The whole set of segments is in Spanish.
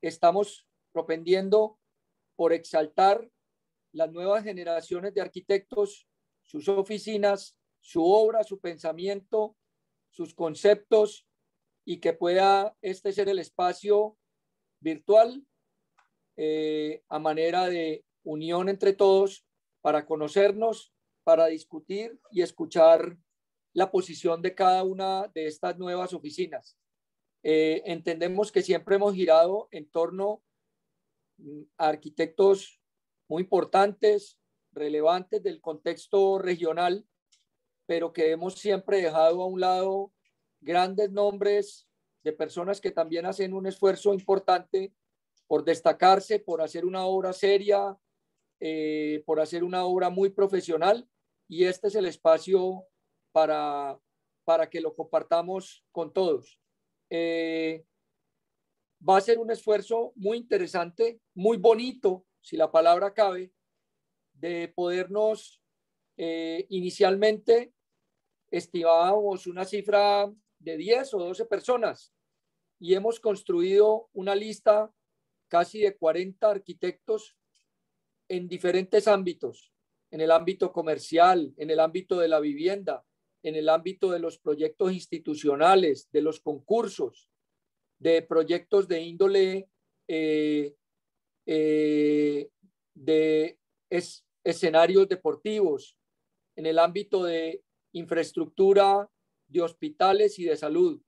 estamos propendiendo por exaltar las nuevas generaciones de arquitectos, sus oficinas, su obra, su pensamiento, sus conceptos, y que pueda este ser el espacio virtual a manera de unión entre todos para conocernos, para discutir y escuchar la posición de cada una de estas nuevas oficinas. Entendemos que siempre hemos girado en torno a arquitectos muy importantes, relevantes del contexto regional, pero que hemos siempre dejado a un lado grandes nombres de personas que también hacen un esfuerzo importante por destacarse, por hacer una obra seria, por hacer una obra muy profesional, y este es el espacio para que lo compartamos con todos. Va a ser un esfuerzo muy interesante, muy bonito, si la palabra cabe, de podernos, inicialmente estimábamos una cifra de 10 o 12 personas y hemos construido una lista casi de 40 arquitectos en diferentes ámbitos, en el ámbito comercial, en el ámbito de la vivienda, en el ámbito de los proyectos institucionales, de los concursos, de proyectos de índole de escenarios deportivos, en el ámbito de infraestructura, de hospitales y de salud.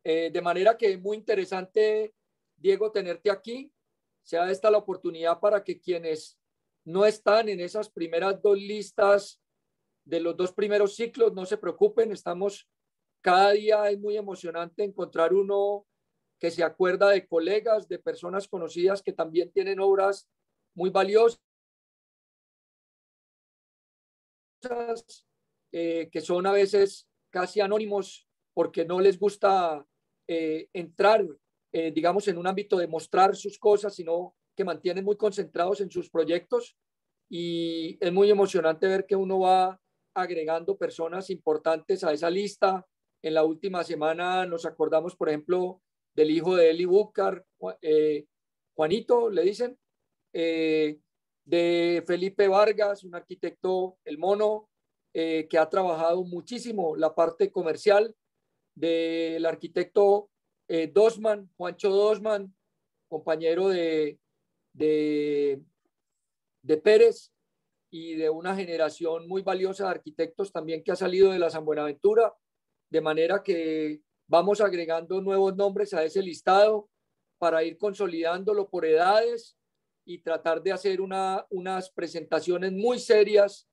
De manera que es muy interesante, Diego, tenerte aquí. Sea esta la oportunidad para que quienes no están en esas primeras dos listas de los dos primeros ciclos no se preocupen. Cada día es muy emocionante encontrar uno que se acuerda de colegas, de personas conocidas que también tienen obras muy valiosas, que son a veces casi anónimos porque no les gusta entrar, digamos, en un ámbito de mostrar sus cosas, sino que mantienen muy concentrados en sus proyectos, y es muy emocionante ver que uno va agregando personas importantes a esa lista. En la última semana nos acordamos, por ejemplo, del hijo de Eli Búcar, Juanito, le dicen, de Felipe Vargas, un arquitecto, el Mono, que ha trabajado muchísimo la parte comercial, del arquitecto Dosman, Juancho Dosman, compañero de Pérez, y de una generación muy valiosa de arquitectos también que ha salido de la San Buenaventura, de manera que vamos agregando nuevos nombres a ese listado para ir consolidándolo por edades y tratar de hacer unas presentaciones muy serias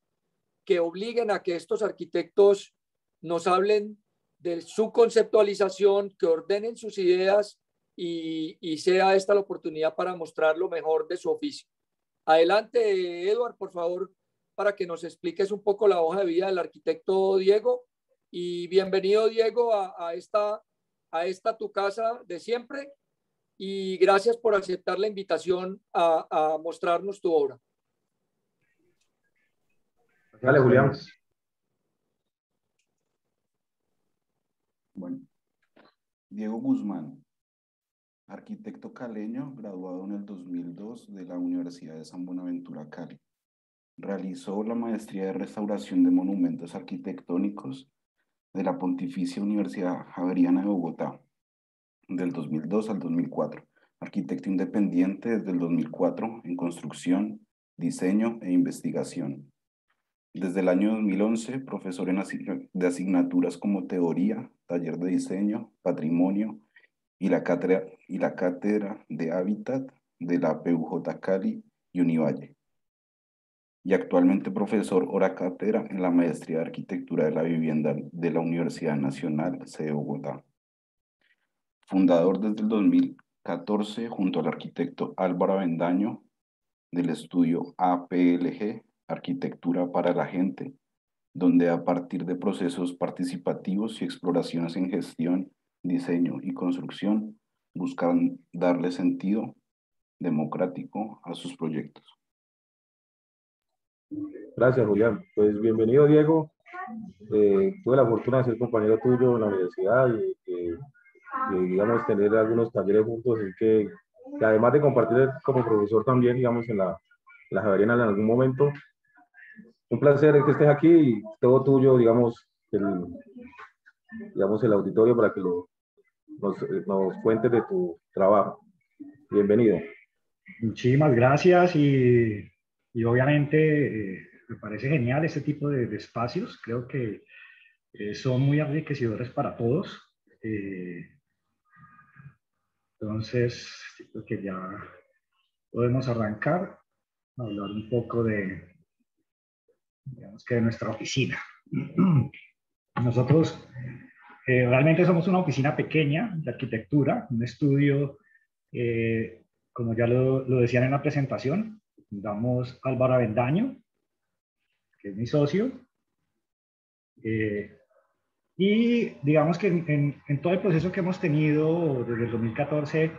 que obliguen a que estos arquitectos nos hablen de su conceptualización, que ordenen sus ideas, y sea esta la oportunidad para mostrar lo mejor de su oficio. Adelante, Eduard, por favor, para que nos expliques un poco la hoja de vida del arquitecto Diego. Y bienvenido, Diego, a esta tu casa de siempre. Y gracias por aceptar la invitación a mostrarnos tu obra. Dale, Julián. Bueno, Diego Guzmán, arquitecto caleño, graduado en el 2002 de la Universidad de San Buenaventura, Cali. Realizó la maestría de restauración de monumentos arquitectónicos de la Pontificia Universidad Javeriana de Bogotá, del 2002 al 2004. Arquitecto independiente desde el 2004 en construcción, diseño e investigación. Desde el año 2011, profesor de asignaturas como teoría, taller de diseño, patrimonio y la cátedra de hábitat de la PUJ Cali y Univalle. Y actualmente profesor hora cátedra en la maestría de arquitectura de la vivienda de la Universidad Nacional de Bogotá. Fundador desde el 2014 junto al arquitecto Álvaro Avendaño del estudio APLG, Arquitectura para la Gente, donde a partir de procesos participativos y exploraciones en gestión, diseño y construcción, buscan darle sentido democrático a sus proyectos. Gracias, Julián. Pues bienvenido, Diego. Tuve la fortuna de ser compañero tuyo en la universidad y digamos, tener algunos talleres juntos, y que además de compartir como profesor también, digamos, en la Javeriana en algún momento. Un placer que estés aquí y todo tuyo, digamos, el auditorio para que nos cuentes de tu trabajo. Bienvenido. Muchísimas gracias y obviamente me parece genial este tipo de espacios. Creo que son muy enriquecedores para todos. Entonces, creo que ya podemos arrancar a hablar un poco digamos que de nuestra oficina. Nosotros realmente somos una oficina pequeña de arquitectura, un estudio, como ya lo decían en la presentación, fundamos Álvaro Avendaño, que es mi socio, y digamos que en todo el proceso que hemos tenido desde el 2014,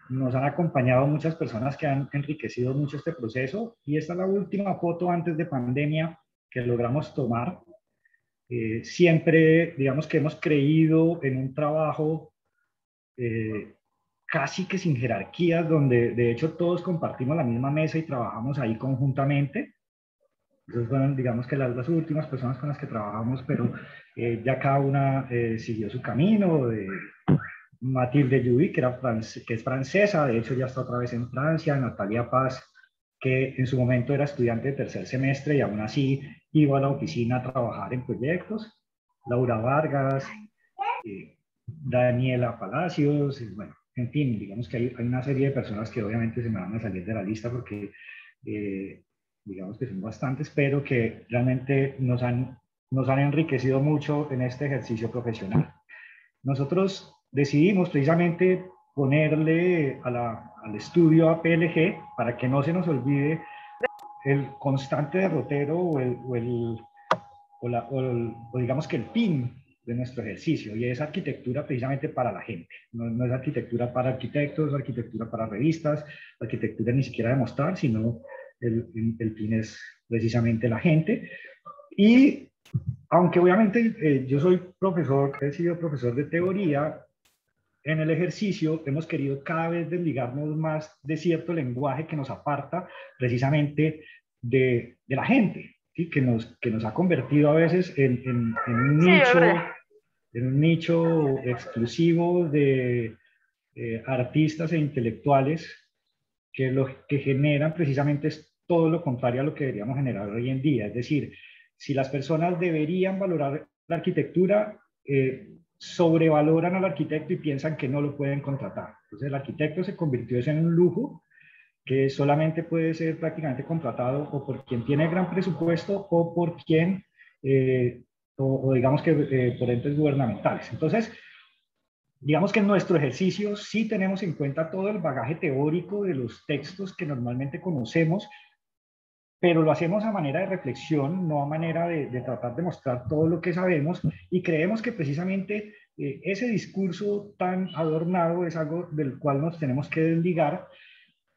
nos han acompañado muchas personas que han enriquecido mucho este proceso, y esta es la última foto antes de pandemia que logramos tomar. Siempre, digamos que hemos creído en un trabajo casi que sin jerarquías, donde de hecho todos compartimos la misma mesa y trabajamos ahí conjuntamente. Esas fueron, digamos que las últimas personas con las que trabajamos, pero ya cada una siguió su camino. Mathilde Judy, que es francesa, de hecho ya está otra vez en Francia. Natalia Paz, que en su momento era estudiante de tercer semestre y aún así iba a la oficina a trabajar en proyectos. Laura Vargas, Daniela Palacios, bueno, en fin, digamos que hay una serie de personas que obviamente se me van a salir de la lista porque digamos que son bastantes, pero que realmente nos han enriquecido mucho en este ejercicio profesional. Nosotros decidimos precisamente ponerle al estudio APLG para que no se nos olvide el constante derrotero o digamos que el PIN de nuestro ejercicio, y es arquitectura precisamente para la gente. No es arquitectura para arquitectos, arquitectura para revistas, arquitectura ni siquiera de mostrar, sino el PIN es precisamente la gente. Y aunque obviamente yo soy profesor, he sido profesor de teoría, en el ejercicio hemos querido cada vez desligarnos más de cierto lenguaje que nos aparta precisamente de la gente, ¿sí? que nos ha convertido a veces en un nicho exclusivo de artistas e intelectuales que lo que generan precisamente es todo lo contrario a lo que deberíamos generar hoy en día. Es decir, si las personas deberían valorar la arquitectura, sobrevaloran al arquitecto y piensan que no lo pueden contratar. Entonces el arquitecto se convirtió en un lujo que solamente puede ser prácticamente contratado o por quien tiene gran presupuesto o por quien, o digamos que por entes gubernamentales. Entonces, digamos que en nuestro ejercicio sí tenemos en cuenta todo el bagaje teórico de los textos que normalmente conocemos, pero lo hacemos a manera de reflexión, no a manera de tratar de mostrar todo lo que sabemos, y creemos que precisamente ese discurso tan adornado es algo del cual nos tenemos que desligar,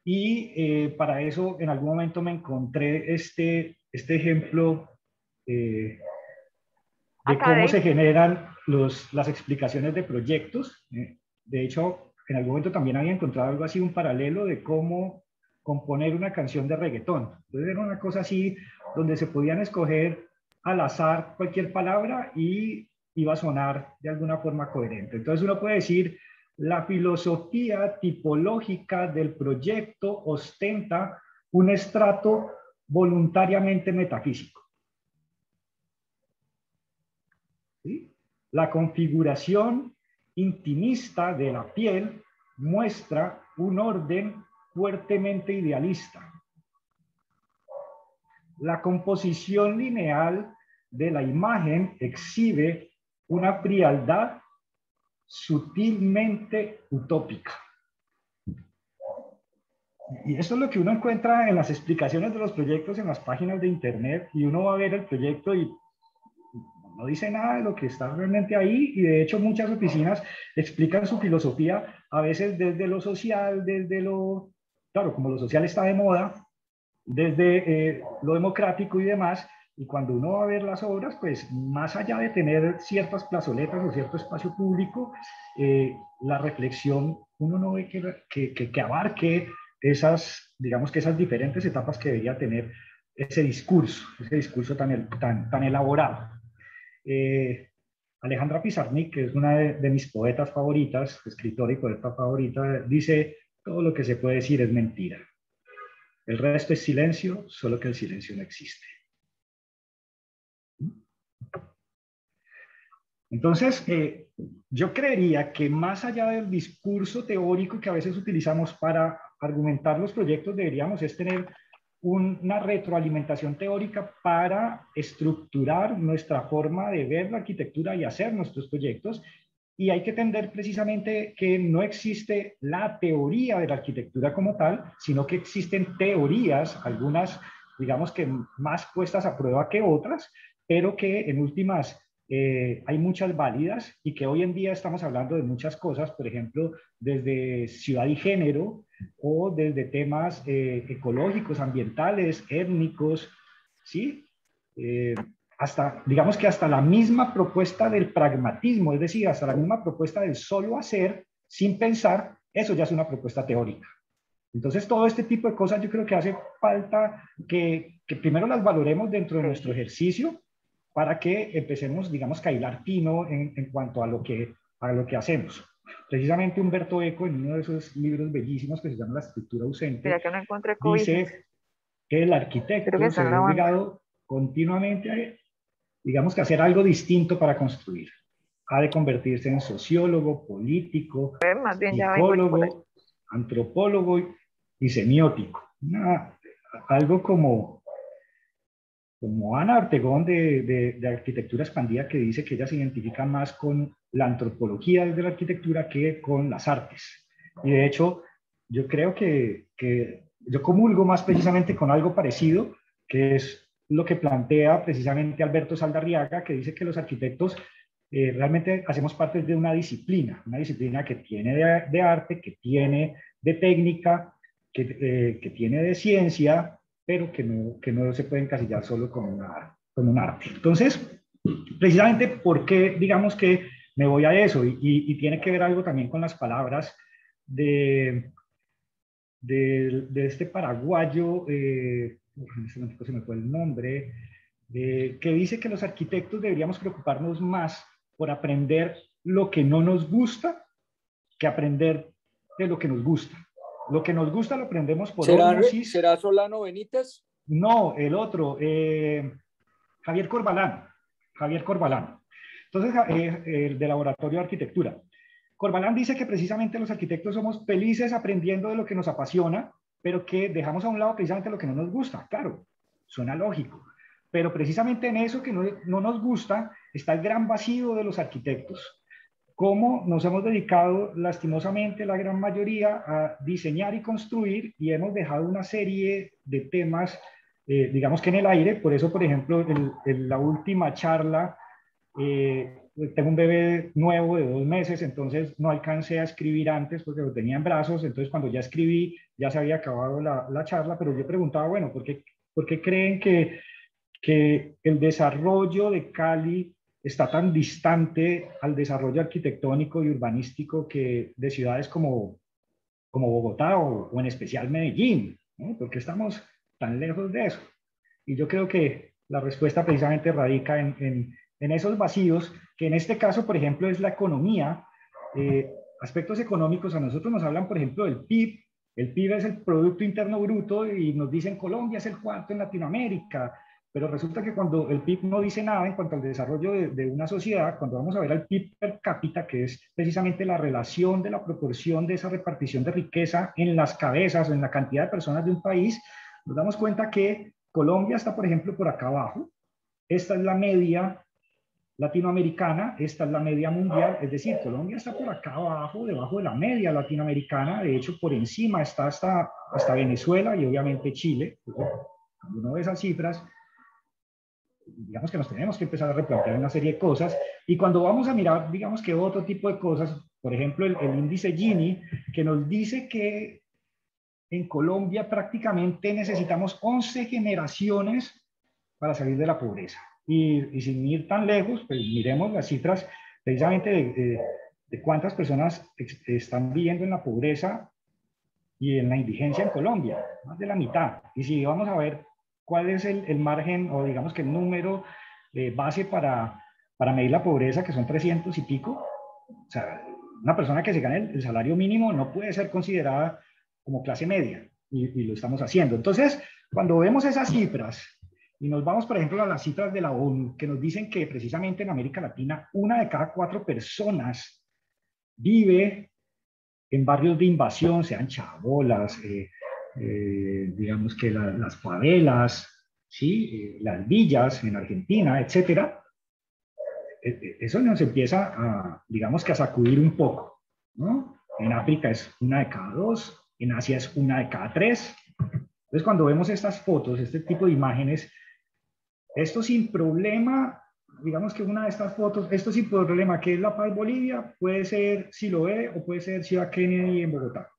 y para eso en algún momento me encontré este ejemplo de cómo se generan las explicaciones de proyectos. De hecho, en algún momento también había encontrado algo así, un paralelo de cómo componer una canción de reggaetón. Entonces era una cosa así donde se podían escoger al azar cualquier palabra y iba a sonar de alguna forma coherente. Entonces uno puede decir, la filosofía tipológica del proyecto ostenta un estrato voluntariamente metafísico. ¿Sí? La configuración intimista de la piel muestra un orden fuertemente idealista. La composición lineal de la imagen exhibe una frialdad sutilmente utópica. Y eso es lo que uno encuentra en las explicaciones de los proyectos en las páginas de internet, y uno va a ver el proyecto y no dice nada de lo que está realmente ahí, y de hecho muchas oficinas explican su filosofía a veces desde lo social, claro, como lo social está de moda, desde lo democrático y demás, Y cuando uno va a ver las obras, pues más allá de tener ciertas plazoletas o cierto espacio público, la reflexión, uno no ve que abarque esas, digamos que esas diferentes etapas que debería tener ese discurso tan elaborado. Alejandra Pizarnik, que es una de mis poetas favoritas, escritora y poeta favorita, dice: todo lo que se puede decir es mentira. El resto es silencio, solo que el silencio no existe. Entonces, yo creería que más allá del discurso teórico que a veces utilizamos para argumentar los proyectos, deberíamos es tener una retroalimentación teórica para estructurar nuestra forma de ver la arquitectura y hacer nuestros proyectos. Y hay que entender precisamente que no existe la teoría de la arquitectura como tal, sino que existen teorías, algunas, digamos que más puestas a prueba que otras, pero que en últimas hay muchas válidas y que hoy en día estamos hablando de muchas cosas, por ejemplo, desde ciudad y género o desde temas ecológicos, ambientales, étnicos, ¿sí? Hasta, digamos que hasta la misma propuesta del pragmatismo, es decir, hasta la misma propuesta del solo hacer sin pensar, eso ya es una propuesta teórica. Entonces, todo este tipo de cosas yo creo que hace falta que primero las valoremos dentro de nuestro ejercicio para que empecemos, digamos, que a hilar fino en cuanto a lo que hacemos. Precisamente Humberto Eco, en uno de esos libros bellísimos que se llama La estructura ausente, Mira que no encontré dice que el arquitecto se ve obligado continuamente a, digamos, que hacer algo distinto para construir. Ha de convertirse en sociólogo, político, psicólogo, antropólogo y semiótico. Algo como Ana Ortegón de Arquitectura Expandida, que dice que ella se identifica más con la antropología de la arquitectura que con las artes. Y de hecho, yo creo que yo comulgo más precisamente con algo parecido, que es lo que plantea precisamente Alberto Saldarriaga, que dice que los arquitectos realmente hacemos parte de una disciplina que tiene de arte, que tiene de técnica, que tiene de ciencia, pero que no se puede encasillar solo con un arte. Entonces, precisamente, ¿por qué digamos que me voy a eso? Y tiene que ver algo también con las palabras de este paraguayo, en este momento se me fue el nombre, que dice que los arquitectos deberíamos preocuparnos más por aprender lo que no nos gusta que aprender de lo que nos gusta. Lo que nos gusta lo aprendemos por osmosis. ¿Será Solano Benítez? No, el otro, Javier Corbalán. Entonces, el de Laboratorio de Arquitectura. Corbalán dice que precisamente los arquitectos somos felices aprendiendo de lo que nos apasiona, pero que dejamos a un lado precisamente lo que no nos gusta. Claro, suena lógico, pero precisamente en eso que no nos gusta está el gran vacío de los arquitectos. Cómo nos hemos dedicado lastimosamente la gran mayoría a diseñar y construir y hemos dejado una serie de temas, digamos que en el aire. Por eso, por ejemplo, en la última charla, tengo un bebé nuevo de 2 meses, entonces no alcancé a escribir antes porque lo tenía en brazos. Entonces cuando ya escribí ya se había acabado la charla, pero yo preguntaba, bueno, ¿por qué creen que el desarrollo de Cali está tan distante al desarrollo arquitectónico y urbanístico que de ciudades como Bogotá o en especial Medellín, ¿no? ¿Por qué estamos tan lejos de eso? Y yo creo que la respuesta precisamente radica en esos vacíos, que en este caso, por ejemplo, es la economía. Aspectos económicos, a nosotros nos hablan, por ejemplo, del PIB. El PIB es el Producto Interno Bruto y nos dicen Colombia es el 4º en Latinoamérica. Pero resulta que cuando el PIB no dice nada en cuanto al desarrollo de una sociedad, cuando vamos a ver al PIB per cápita, que es precisamente la relación de la proporción de esa repartición de riqueza en las cabezas o en la cantidad de personas de un país, nos damos cuenta que Colombia está, por ejemplo, por acá abajo. Esta es la media latinoamericana, esta es la media mundial, es decir, Colombia está por acá abajo, debajo de la media latinoamericana. De hecho, por encima está hasta Venezuela y obviamente Chile. Cuando uno ve esas cifras, digamos que nos tenemos que empezar a replantear una serie de cosas. Y cuando vamos a mirar, digamos que otro tipo de cosas, por ejemplo, el índice Gini, que nos dice que en Colombia prácticamente necesitamos 11 generaciones para salir de la pobreza. Y sin ir tan lejos, pues miremos las cifras precisamente de cuántas personas están viviendo en la pobreza y en la indigencia en Colombia, más de la mitad. Y si vamos a ver cuál es el margen, o digamos que el número base para medir la pobreza, que son 300 y pico, o sea, una persona que se gane el salario mínimo no puede ser considerada como clase media, y lo estamos haciendo. Entonces, cuando vemos esas cifras, y nos vamos, por ejemplo, a las cifras de la ONU, que nos dicen que precisamente en América Latina, 1 de cada 4 personas vive en barrios de invasión, sean chabolas, digamos que las favelas, ¿sí? Las villas en Argentina, etcétera. Eso nos empieza a, digamos que a sacudir un poco, ¿no? En África es 1 de cada 2, en Asia es 1 de cada 3. Entonces, cuando vemos estas fotos, este tipo de imágenes, esto sin problema, digamos que una de estas fotos, esto sin problema, que es La Paz, Bolivia, puede ser Siloé o puede ser Ciudad Kennedy en Bogotá.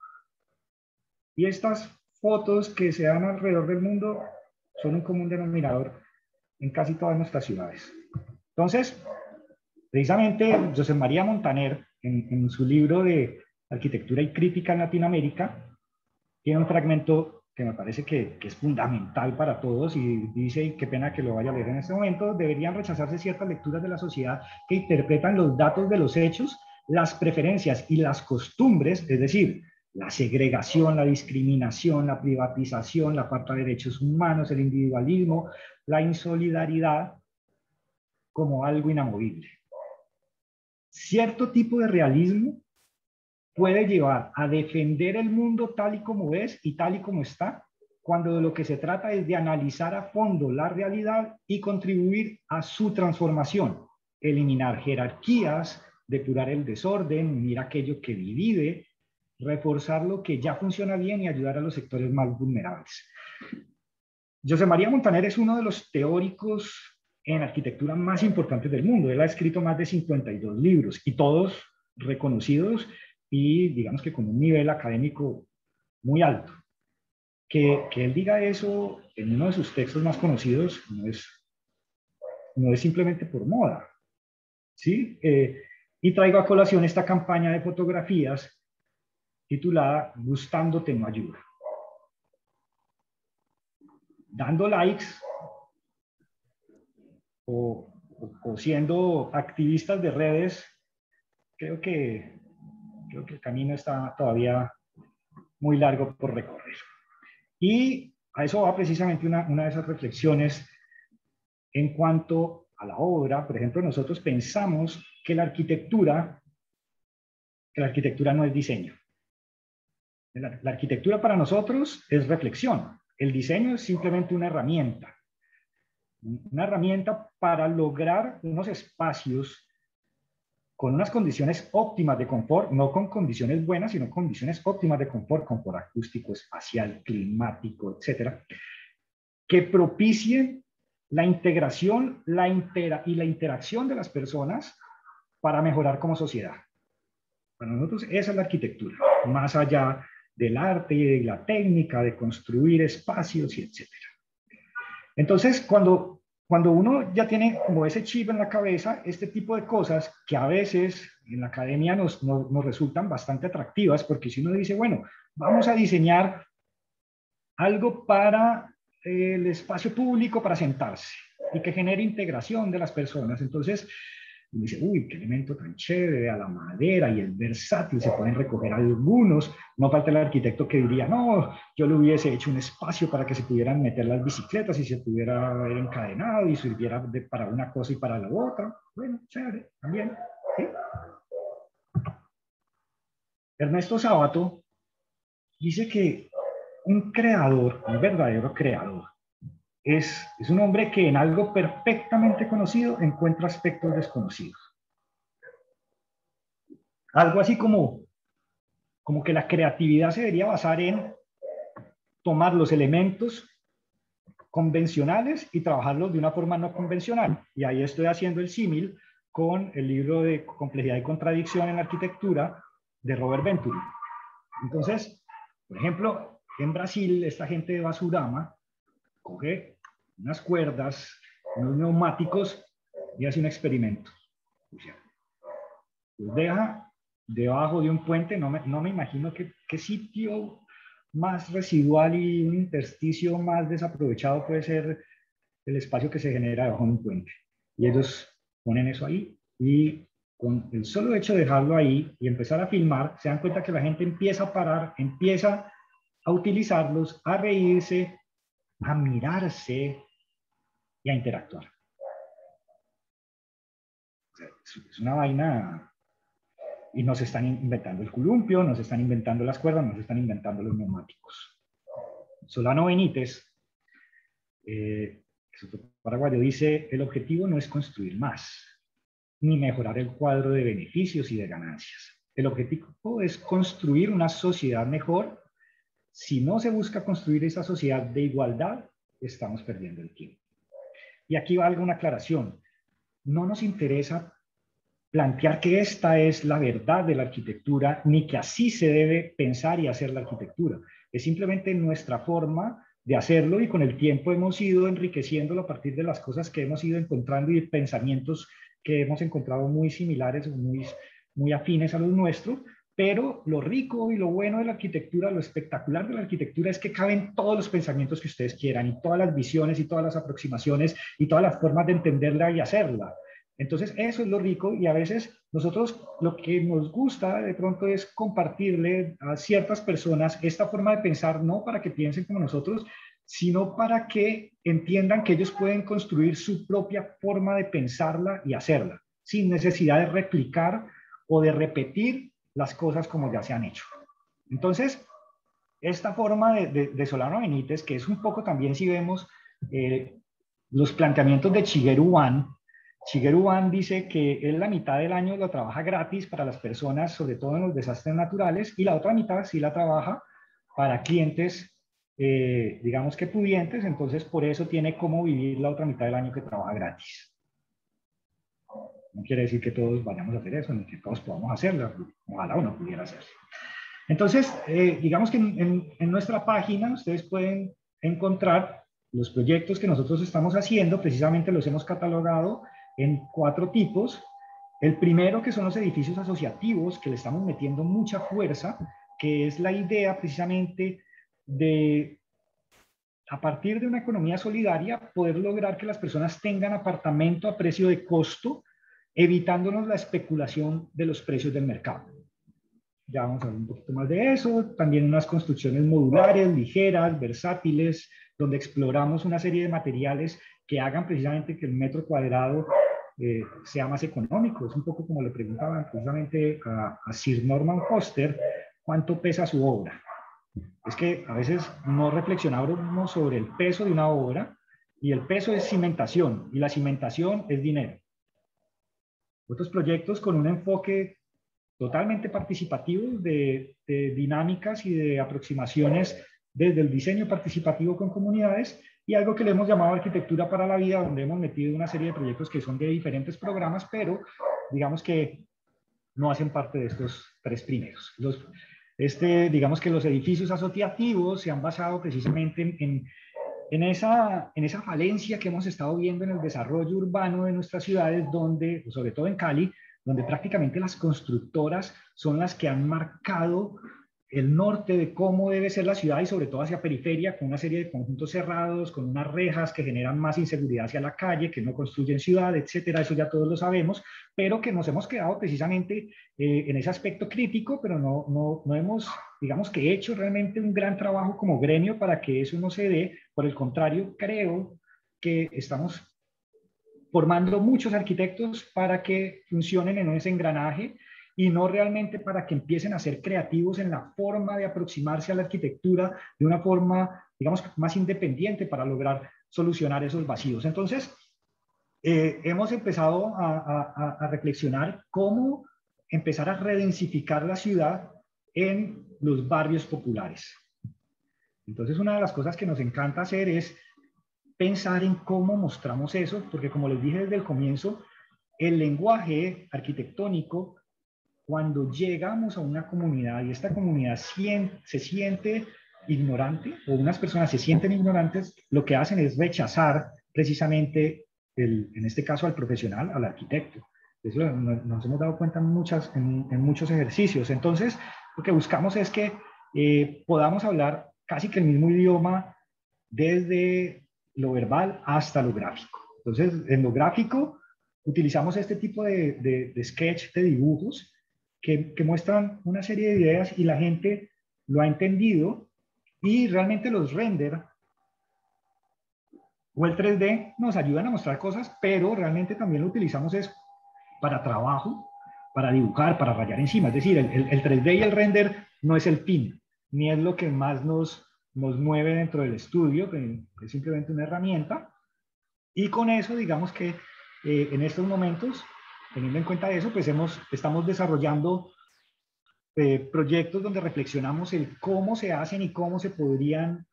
Y estas fotos que se dan alrededor del mundo son un común denominador en casi todas nuestras ciudades. Entonces, precisamente José María Montaner, en su libro de Arquitectura y Crítica en Latinoamérica, tiene un fragmento que me parece que es fundamental para todos, y dice, y qué pena que lo vaya a leer en este momento: deberían rechazarse ciertas lecturas de la sociedad que interpretan los datos de los hechos, las preferencias y las costumbres, es decir, la segregación, la discriminación, la privatización, la falta de derechos humanos, el individualismo, la insolidaridad, como algo inamovible. Cierto tipo de realismo puede llevar a defender el mundo tal y como es y tal y como está, cuando de lo que se trata es de analizar a fondo la realidad y contribuir a su transformación, eliminar jerarquías, depurar el desorden, unir aquello que divide, reforzar lo que ya funciona bien y ayudar a los sectores más vulnerables. José María Montaner es uno de los teóricos en arquitectura más importantes del mundo. Él ha escrito más de 52 libros, y todos reconocidos y digamos que con un nivel académico muy alto. Que él diga eso en uno de sus textos más conocidos no es simplemente por moda, ¿sí? Y traigo a colación esta campaña de fotografías titulada Gustándote no ayuda. Dando likes o siendo activistas de redes, creo que el camino está todavía muy largo por recorrer. Y a eso va precisamente una de esas reflexiones en cuanto a la obra. Por ejemplo, nosotros pensamos que la arquitectura no es diseño. La arquitectura para nosotros es reflexión. El diseño es simplemente una herramienta para lograr unos espacios con unas condiciones óptimas de confort, no con condiciones buenas, sino condiciones óptimas de confort acústico, espacial, climático, etcétera, que propicien la integración y la interacción de las personas para mejorar como sociedad. Para nosotros esa es la arquitectura, más allá del arte y de la técnica, de construir espacios y etcétera. Entonces, cuando uno ya tiene como ese chip en la cabeza, este tipo de cosas que a veces en la academia nos resultan bastante atractivas, porque si uno dice, bueno, vamos a diseñar algo para el espacio público para sentarse y que genere integración de las personas, entonces uno dice, uy, qué elemento tan chévere, a la madera y el versátil, se pueden recoger algunos. No falta el arquitecto que diría, no, yo le hubiese hecho un espacio para que se pudieran meter las bicicletas y se pudiera ver encadenado y sirviera para una cosa y para la otra. Bueno, chévere, también. ¿Sí? Ernesto Sábato dice que un creador, un verdadero creador, es un hombre que en algo perfectamente conocido encuentra aspectos desconocidos. Algo así como que la creatividad se debería basar en tomar los elementos convencionales y trabajarlos de una forma no convencional. Y ahí estoy haciendo el símil con el libro de Complejidad y Contradicción en la Arquitectura de Robert Venturi. Entonces, por ejemplo, en Brasil, esta gente de Basurama coge unas cuerdas, unos neumáticos y hace un experimento. Los deja debajo de un puente, no me imagino qué sitio más residual y un intersticio más desaprovechado puede ser el espacio que se genera debajo de un puente. Y ellos ponen eso ahí y con el solo hecho de dejarlo ahí y empezar a filmar, se dan cuenta que la gente empieza a parar, empieza a utilizarlos, a reírse, a mirarse y a interactuar. O sea, es una vaina. Y nos están inventando el columpio, nos están inventando las cuerdas, nos están inventando los neumáticos. Solano Benítez, que es otro paraguayo, dice: el objetivo no es construir más, ni mejorar el cuadro de beneficios y de ganancias. El objetivo es construir una sociedad mejor. Si no se busca construir esa sociedad de igualdad, estamos perdiendo el tiempo. Y aquí va alguna aclaración. No nos interesa plantear que esta es la verdad de la arquitectura, ni que así se debe pensar y hacer la arquitectura. Es simplemente nuestra forma de hacerlo y con el tiempo hemos ido enriqueciéndolo a partir de las cosas que hemos ido encontrando y pensamientos que hemos encontrado muy similares o muy afines a los nuestros, pero lo rico y lo bueno de la arquitectura, lo espectacular de la arquitectura es que caben todos los pensamientos que ustedes quieran y todas las visiones y todas las aproximaciones y todas las formas de entenderla y hacerla. Entonces, eso es lo rico y a veces nosotros lo que nos gusta de pronto es compartirle a ciertas personas esta forma de pensar, no para que piensen como nosotros, sino para que entiendan que ellos pueden construir su propia forma de pensarla y hacerla, sin necesidad de replicar o de repetir las cosas como ya se han hecho. Entonces, esta forma de Solano Benítez, que es un poco también, si vemos los planteamientos de Shigeru Wan. Shigeru Wan dice que él la mitad del año lo trabaja gratis para las personas, sobre todo en los desastres naturales, y la otra mitad sí la trabaja para clientes, digamos que pudientes, entonces por eso tiene cómo vivir la otra mitad del año que trabaja gratis. No quiere decir que todos vayamos a hacer eso, ni que todos podamos hacerlo, ojalá uno pudiera hacerlo. Entonces, digamos que en nuestra página ustedes pueden encontrar los proyectos que nosotros estamos haciendo, precisamente los hemos catalogado en 4 tipos. El primero, que son los edificios asociativos, que le estamos metiendo mucha fuerza, que es la idea precisamente de, a partir de una economía solidaria, poder lograr que las personas tengan apartamento a precio de costo, evitándonos la especulación de los precios del mercado. Ya vamos a hablar un poquito más de eso. También unas construcciones modulares, ligeras, versátiles, donde exploramos una serie de materiales que hagan precisamente que el metro cuadrado sea más económico. Es un poco como le preguntaban precisamente a Sir Norman Foster, ¿cuánto pesa su obra? Es que a veces no reflexionamos sobre el peso de una obra, y el peso es cimentación, y la cimentación es dinero. Otros proyectos con un enfoque totalmente participativos de dinámicas y de aproximaciones desde el diseño participativo con comunidades, y algo que le hemos llamado arquitectura para la vida, donde hemos metido una serie de proyectos que son de diferentes programas, pero digamos que no hacen parte de estos 3 primeros. Digamos que los edificios asociativos se han basado precisamente en esa falencia que hemos estado viendo en el desarrollo urbano de nuestras ciudades, donde, sobre todo en Cali, donde prácticamente las constructoras son las que han marcado el norte de cómo debe ser la ciudad, y sobre todo hacia periferia, con una serie de conjuntos cerrados, con unas rejas que generan más inseguridad hacia la calle, que no construyen ciudad, etcétera. Eso ya todos lo sabemos, pero que nos hemos quedado precisamente en ese aspecto crítico, pero no hemos, digamos que, hecho realmente un gran trabajo como gremio para que eso no se dé. Por el contrario, creo que estamos formando muchos arquitectos para que funcionen en ese engranaje y no realmente para que empiecen a ser creativos en la forma de aproximarse a la arquitectura de una forma, digamos, más independiente para lograr solucionar esos vacíos. Entonces, hemos empezado a reflexionar cómo empezar a redensificar la ciudad en los barrios populares. Entonces, una de las cosas que nos encanta hacer es pensar en cómo mostramos eso, porque como les dije desde el comienzo, el lenguaje arquitectónico, cuando llegamos a una comunidad y esta comunidad se siente ignorante o unas personas se sienten ignorantes, lo que hacen es rechazar precisamente, en este caso, al profesional, al arquitecto. Eso nos hemos dado cuenta en muchos ejercicios. Entonces, lo que buscamos es que podamos hablar casi que el mismo idioma desde lo verbal hasta lo gráfico. Entonces, en lo gráfico, utilizamos este tipo de sketch, de dibujos, que muestran una serie de ideas y la gente lo ha entendido, y realmente los render o el 3D nos ayudan a mostrar cosas, pero realmente también lo utilizamos es para trabajo, para dibujar, para rayar encima. Es decir, el 3D y el render no es el fin, ni es lo que más nos mueve dentro del estudio, que es simplemente una herramienta. Y con eso, digamos que en estos momentos, teniendo en cuenta eso, pues estamos desarrollando proyectos donde reflexionamos el cómo se hacen y cómo se podrían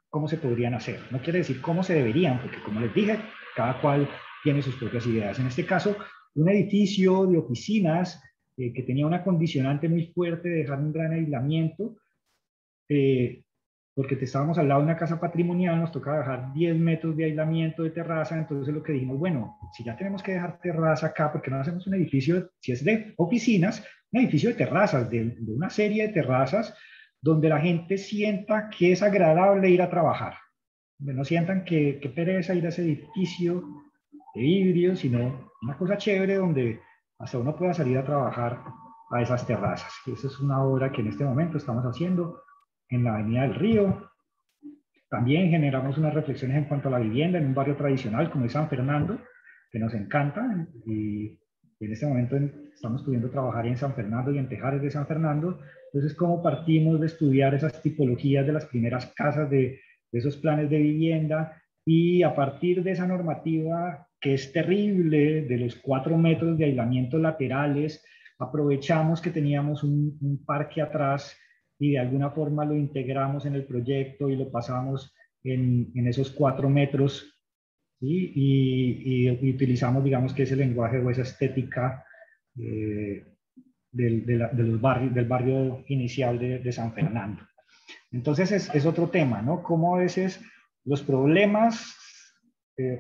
hacer. No quiere decir cómo se deberían, porque como les dije, cada cual tiene sus propias ideas. En este caso, un edificio de oficinas que tenía una condicionante muy fuerte de dejar un gran aislamiento, porque estábamos al lado de una casa patrimonial, nos tocaba dejar 10 metros de aislamiento de terraza. Entonces lo que dijimos, bueno, si ya tenemos que dejar terraza acá, ¿por qué no hacemos un edificio, si es de oficinas, un edificio de terrazas, de una serie de terrazas, donde la gente sienta que es agradable ir a trabajar, donde no sientan que pereza ir a ese edificio de vidrio, sino una cosa chévere donde hasta uno pueda salir a trabajar a esas terrazas? Esa es una obra que en este momento estamos haciendo en la Avenida del Río. También generamos unas reflexiones en cuanto a la vivienda en un barrio tradicional como es San Fernando, que nos encanta, y en este momento estamos pudiendo trabajar en San Fernando y en Tejares de San Fernando. Entonces, ¿cómo partimos de estudiar esas tipologías de las primeras casas, de esos planes de vivienda? Y a partir de esa normativa que es terrible, de los 4 metros de aislamiento laterales, aprovechamos que teníamos un parque atrás y de alguna forma lo integramos en el proyecto y lo pasamos en esos 4 metros, ¿sí? Y utilizamos, digamos, que ese lenguaje o esa estética del barrio inicial de San Fernando. Entonces es otro tema, ¿no? Cómo a veces los problemas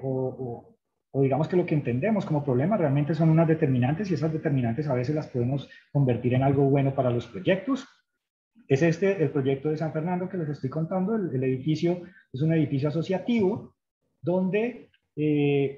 o digamos que lo que entendemos como problemas realmente son unas determinantes, y esas determinantes a veces las podemos convertir en algo bueno para los proyectos. Es el proyecto de San Fernando que les estoy contando. El edificio es un edificio asociativo donde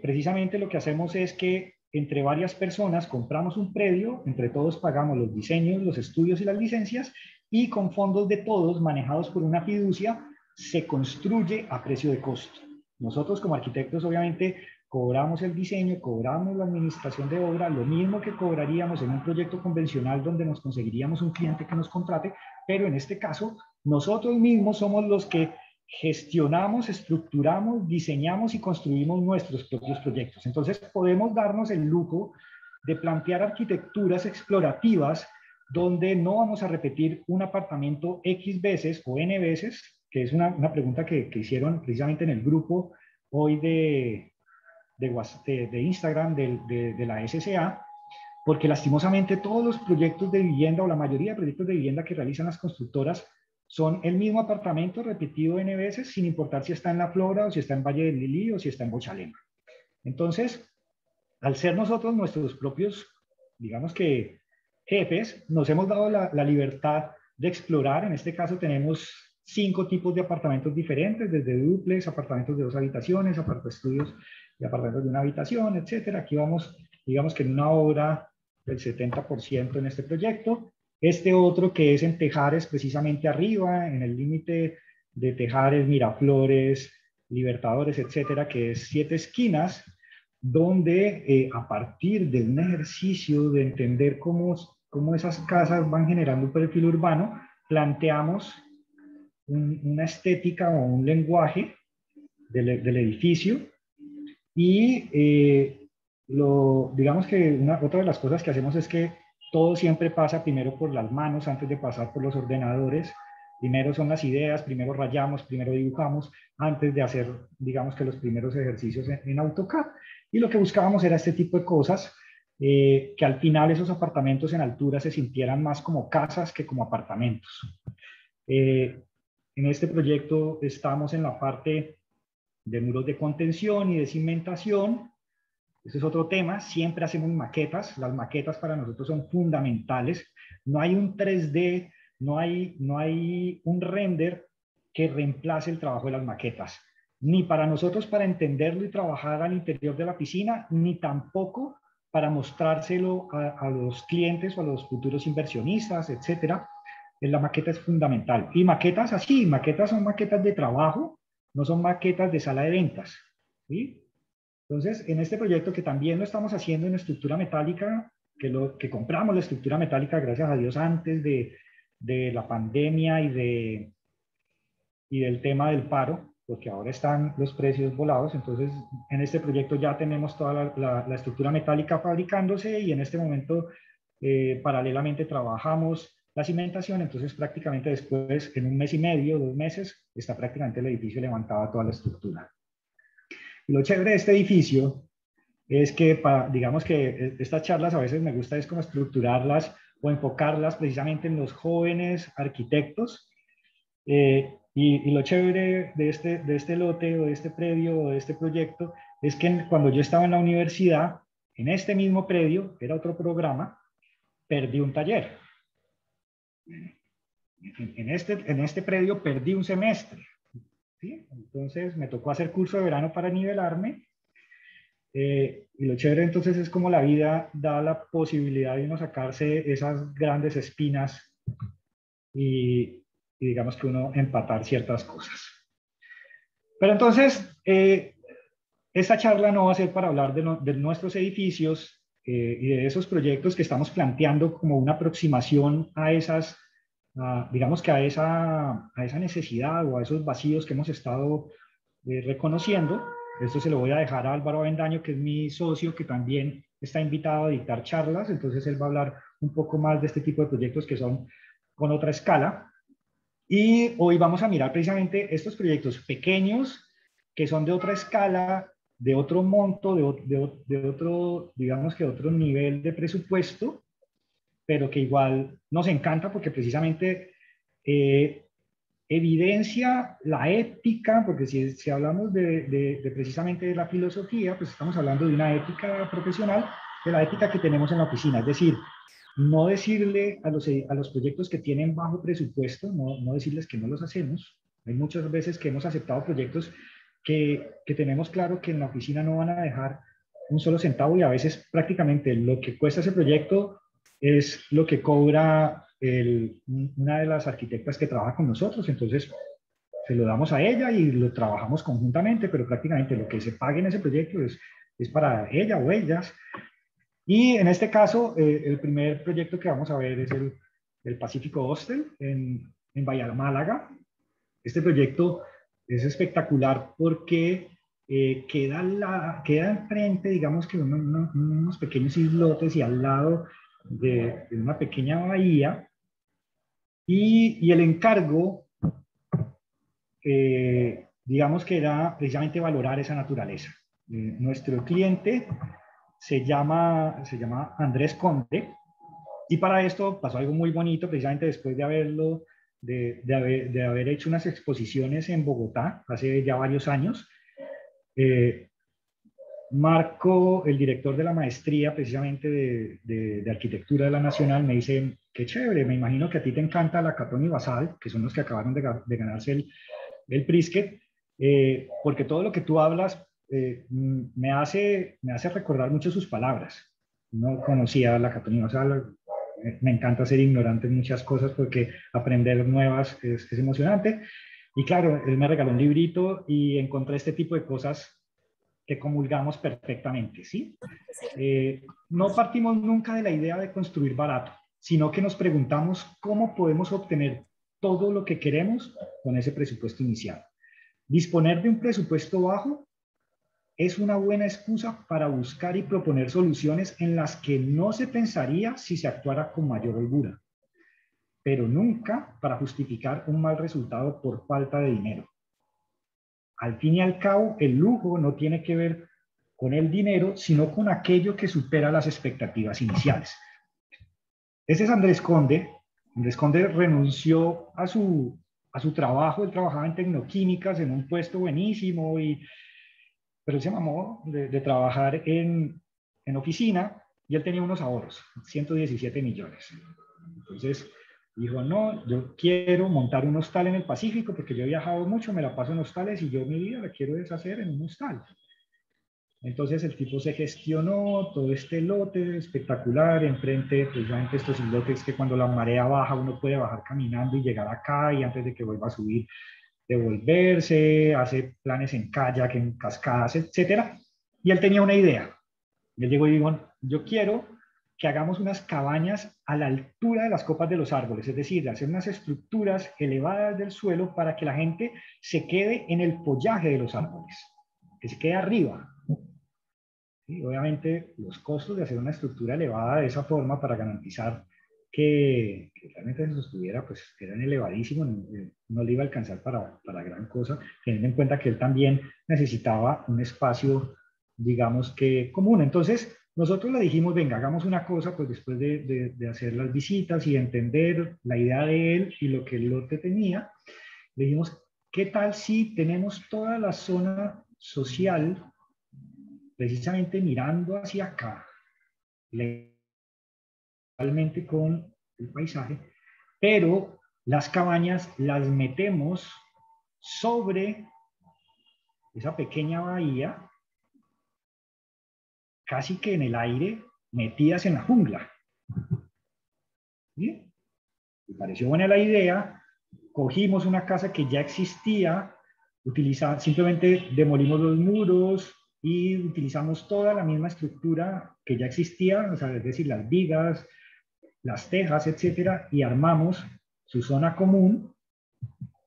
precisamente lo que hacemos es que entre varias personas compramos un predio, entre todos pagamos los diseños, los estudios y las licencias, y con fondos de todos manejados por una fiducia se construye a precio de costo. Nosotros como arquitectos obviamente cobramos el diseño, cobramos la administración de obra, lo mismo que cobraríamos en un proyecto convencional donde nos conseguiríamos un cliente que nos contrate, pero en este caso nosotros mismos somos los que gestionamos, estructuramos, diseñamos y construimos nuestros propios proyectos. Entonces podemos darnos el lujo de plantear arquitecturas explorativas donde no vamos a repetir un apartamento X veces o N veces, que es una pregunta que hicieron precisamente en el grupo hoy de Instagram de la SCA, porque lastimosamente todos los proyectos de vivienda o la mayoría de proyectos de vivienda que realizan las constructoras son el mismo apartamento repetido N veces, sin importar si está en La Flora o si está en Valle del Lilí o si está en Bochalema. Entonces, al ser nosotros nuestros propios, digamos que jefes, nos hemos dado la libertad de explorar. En este caso tenemos 5 tipos de apartamentos diferentes, desde dúplex, apartamentos de 2 habitaciones, apartaestudios y apartamentos de 1 habitación, etcétera. Aquí vamos, digamos que en una obra del 70% en este proyecto. Este otro que es en Tejares, precisamente arriba, en el límite de Tejares, Miraflores, Libertadores, etcétera, que es 7 esquinas, donde a partir de un ejercicio de entender cómo esas casas van generando un perfil urbano, planteamos una estética o un lenguaje del edificio. Y digamos que otra de las cosas que hacemos es que todo siempre pasa primero por las manos antes de pasar por los ordenadores. Primero son las ideas, primero rayamos, primero dibujamos, antes de hacer, digamos que los primeros ejercicios en AutoCAD. Y lo que buscábamos era este tipo de cosas, que al final esos apartamentos en altura se sintieran más como casas que como apartamentos. En este proyecto estamos en la parte de muros de contención y de cimentación. Ese es otro tema. Siempre hacemos maquetas. Las maquetas para nosotros son fundamentales. No hay un 3D, no hay un render que reemplace el trabajo de las maquetas. Ni para nosotros para entenderlo y trabajar al interior de la piscina, ni tampoco para mostrárselo a los clientes o a los futuros inversionistas, etcétera. La maqueta es fundamental. Y maquetas así, maquetas son maquetas de trabajo, no son maquetas de sala de ventas, ¿sí? Entonces, en este proyecto que también lo estamos haciendo en estructura metálica, que compramos la estructura metálica, gracias a Dios, antes de la pandemia y del tema del paro, porque ahora están los precios volados. Entonces, en este proyecto ya tenemos toda la estructura metálica fabricándose y en este momento, paralelamente, trabajamos la cimentación. Entonces, prácticamente después, en un mes y medio, 2 meses, está prácticamente el edificio levantado, toda la estructura. Y lo chévere de este edificio es que, digamos que estas charlas a veces me gusta es como estructurarlas o enfocarlas precisamente en los jóvenes arquitectos. Y lo chévere de este lote o de este predio o de este proyecto es que cuando yo estaba en la universidad, en este mismo predio, era otro programa, perdí un taller. En este predio perdí un semestre, ¿sí? Entonces me tocó hacer curso de verano para nivelarme. Y lo chévere entonces es como la vida da la posibilidad de uno sacarse esas grandes espinas y digamos que uno empatar ciertas cosas. Pero entonces, esta charla no va a ser para hablar de nuestros edificios y de esos proyectos que estamos planteando como una aproximación a esas, digamos que a esa necesidad o a esos vacíos que hemos estado reconociendo. Esto se lo voy a dejar a Álvaro Avendaño, que es mi socio, que también está invitado a dictar charlas. Entonces él va a hablar un poco más de este tipo de proyectos que son con otra escala. Y hoy vamos a mirar precisamente estos proyectos pequeños que son de otra escala, de otro monto, de otro, digamos que otro nivel de presupuesto, pero que igual nos encanta porque precisamente evidencia la ética, porque si hablamos precisamente de la filosofía, pues estamos hablando de una ética profesional, de la ética que tenemos en la oficina. Es decir, no decirle a los proyectos que tienen bajo presupuesto, no decirles que no los hacemos. Hay muchas veces que hemos aceptado proyectos que tenemos claro que en la oficina no van a dejar un solo centavo y a veces prácticamente lo que cuesta ese proyecto es lo que cobra una de las arquitectas que trabaja con nosotros. Entonces se lo damos a ella y lo trabajamos conjuntamente, pero prácticamente lo que se pague en ese proyecto es para ella o ellas. Y en este caso, el primer proyecto que vamos a ver es el Pacífico Hostel en Bahía Málaga. Este proyecto es espectacular porque queda enfrente, digamos que unos pequeños islotes y al lado de una pequeña bahía. Y el encargo, digamos que era precisamente valorar esa naturaleza. Nuestro cliente se llama Andrés Conde, y para esto pasó algo muy bonito, precisamente después de haber hecho unas exposiciones en Bogotá hace ya varios años. Marco, el director de la maestría precisamente de arquitectura de la Nacional, me dice: qué chévere, me imagino que a ti te encanta la Catón y Basal, que son los que acabaron de ganarse el Prisket, porque todo lo que tú hablas me hace recordar mucho sus palabras. No conocía la Catón y Basal, me encanta ser ignorante en muchas cosas porque aprender nuevas es emocionante. Y claro, él me regaló un librito y encontré este tipo de cosas que comulgamos perfectamente, ¿sí? No partimos nunca de la idea de construir barato, sino que nos preguntamos cómo podemos obtener todo lo que queremos con ese presupuesto inicial. Disponer de un presupuesto bajo es una buena excusa para buscar y proponer soluciones en las que no se pensaría si se actuara con mayor holgura, pero nunca para justificar un mal resultado por falta de dinero. Al fin y al cabo, el lujo no tiene que ver con el dinero, sino con aquello que supera las expectativas iniciales. Ese es Andrés Conde. Andrés Conde renunció a su a su trabajo. Él trabajaba en tecnoquímicas, en un puesto buenísimo, pero él se mamó de trabajar en oficina y él tenía unos ahorros, 117 millones. Entonces dijo, no, yo quiero montar un hostal en el Pacífico porque yo he viajado mucho, me la paso en hostales y yo mi vida la quiero deshacer en un hostal. Entonces el tipo se gestionó todo este lote espectacular, enfrente precisamente estos islotes que cuando la marea baja uno puede bajar caminando y llegar acá y antes de que vuelva a subir devolverse, hace planes en kayak, en cascadas, etcétera. Y él tenía una idea. Él llegó y dijo, yo quiero que hagamos unas cabañas a la altura de las copas de los árboles, es decir, hacer unas estructuras elevadas del suelo para que la gente se quede en el follaje de los árboles, que se quede arriba. Y obviamente los costos de hacer una estructura elevada de esa forma para garantizar que realmente se sostuviera, pues eran elevadísimos, no le iba a alcanzar para gran cosa, teniendo en cuenta que él también necesitaba un espacio, digamos que común. Entonces, nosotros le dijimos, venga, hagamos una cosa, pues después de hacer las visitas y entender la idea de él y lo que el lote tenía, le dijimos, ¿qué tal si tenemos toda la zona social precisamente mirando hacia acá, legalmente con el paisaje, pero las cabañas las metemos sobre esa pequeña bahía, casi que en el aire, metidas en la jungla? ¿Sí? Me pareció buena la idea, cogimos una casa que ya existía, simplemente demolimos los muros y utilizamos toda la misma estructura que ya existía, o sea, es decir, las vigas, las tejas, etcétera, y armamos su zona común,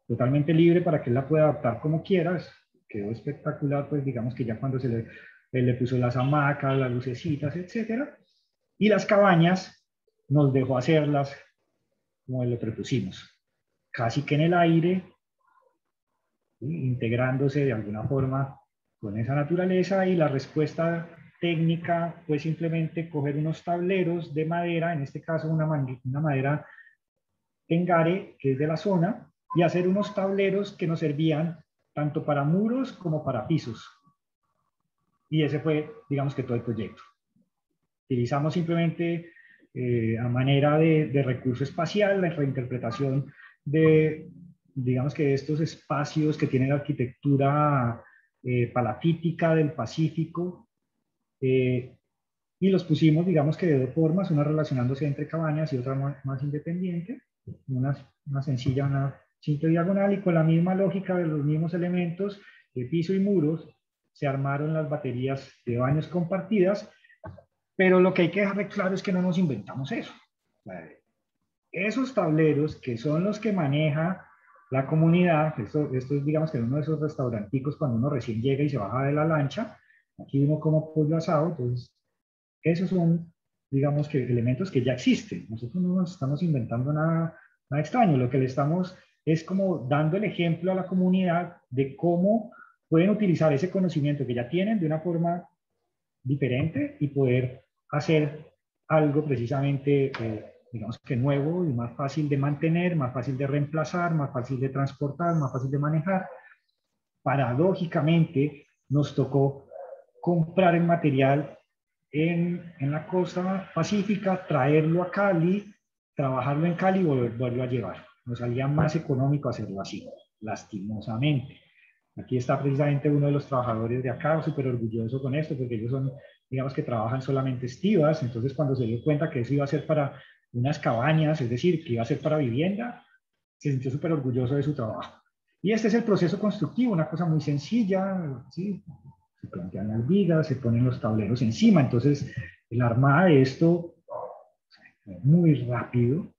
totalmente libre para que él la pueda adaptar como quieras. Quedó espectacular, pues digamos que ya cuando él le puso las hamacas, las lucecitas, etcétera, y las cabañas nos dejó hacerlas como lo propusimos, casi que en el aire, ¿sí? Integrándose de alguna forma con esa naturaleza, y la respuesta técnica fue simplemente coger unos tableros de madera, en este caso una madera Tengare, que es de la zona, y hacer unos tableros que nos servían tanto para muros como para pisos. Y ese fue, digamos que todo el proyecto. Utilizamos simplemente a manera de recurso espacial la reinterpretación de, digamos que estos espacios que tiene la arquitectura palafítica del Pacífico, y los pusimos, digamos que de dos formas, una relacionándose entre cabañas y otra más independiente, una sencilla, una simple diagonal, y con la misma lógica de los mismos elementos de piso y muros se armaron las baterías de baños compartidas. Pero lo que hay que dejar claro es que no nos inventamos eso. Esos tableros, que son los que maneja la comunidad, esto es, digamos que en uno de esos restauranticos cuando uno recién llega y se baja de la lancha, aquí uno como pollo asado, entonces esos son, digamos que elementos que ya existen. Nosotros no nos estamos inventando nada extraño, lo que le estamos es como dando el ejemplo a la comunidad de cómo pueden utilizar ese conocimiento que ya tienen de una forma diferente y poder hacer algo precisamente, digamos que nuevo y más fácil de mantener, más fácil de reemplazar, más fácil de transportar, más fácil de manejar. Paradójicamente, nos tocó comprar el material en la costa pacífica, traerlo a Cali, trabajarlo en Cali y volverlo a llevar. Nos salía más económico hacerlo así, lastimosamente. Aquí está precisamente uno de los trabajadores de acá, súper orgulloso con esto, porque ellos son, digamos que trabajan solamente estivas. Entonces cuando se dio cuenta que eso iba a ser para unas cabañas, es decir, que iba a ser para vivienda, se sintió súper orgulloso de su trabajo. Y este es el proceso constructivo, una cosa muy sencilla, ¿sí? Se plantean las vigas, se ponen los tableros encima. Entonces la armada de esto muy rápido,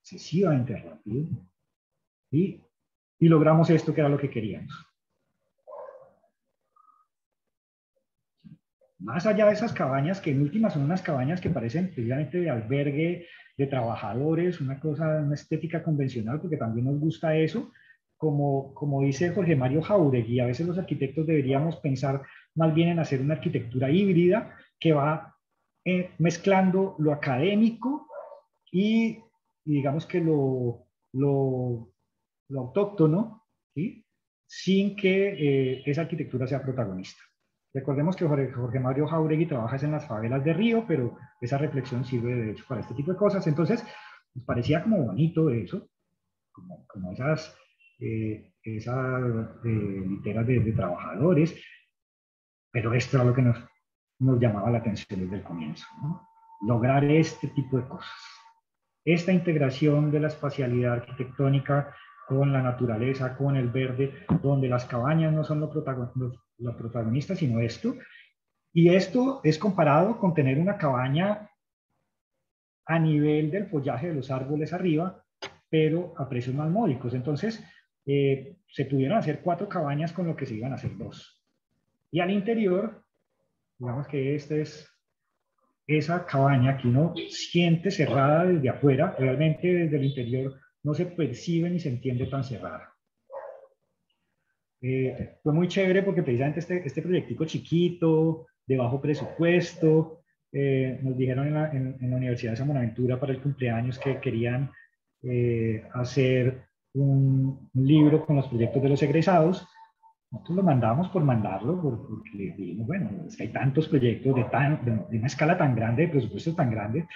excesivamente rápido, y logramos esto que era lo que queríamos. Más allá de esas cabañas, que en últimas son unas cabañas que parecen precisamente de albergue de trabajadores, una cosa, una estética convencional, porque también nos gusta eso, como dice Jorge Mario Jáuregui, a veces los arquitectos deberíamos pensar más bien en hacer una arquitectura híbrida que va mezclando lo académico y digamos que lo lo autóctono, ¿sí? Sin que esa arquitectura sea protagonista. Recordemos que Jorge Mario Jáuregui trabaja en las favelas de Río, pero esa reflexión sirve de hecho para este tipo de cosas. Entonces, nos parecía como bonito eso, como esas literas de trabajadores, pero esto era lo que nos llamaba la atención desde el comienzo, ¿no? Lograr este tipo de cosas. Esta integración de la espacialidad arquitectónica con la naturaleza, con el verde, donde las cabañas no son lo protagonista, sino esto. Y esto es comparado con tener una cabaña a nivel del follaje de los árboles arriba, pero a precios más módicos. Entonces, se pudieron hacer 4 cabañas con lo que se iban a hacer 2. Y al interior, digamos que esta es esa cabaña que uno siente cerrada desde afuera, realmente desde el interior no se percibe ni se entiende tan cerrada. Fue muy chévere porque precisamente este proyectico chiquito, de bajo presupuesto, nos dijeron en la Universidad de San Buenaventura para el cumpleaños que querían hacer un libro con los proyectos de los egresados. Nosotros lo mandamos por mandarlo, porque dijimos, bueno, es que hay tantos proyectos de una escala tan grande, de presupuesto tan grande,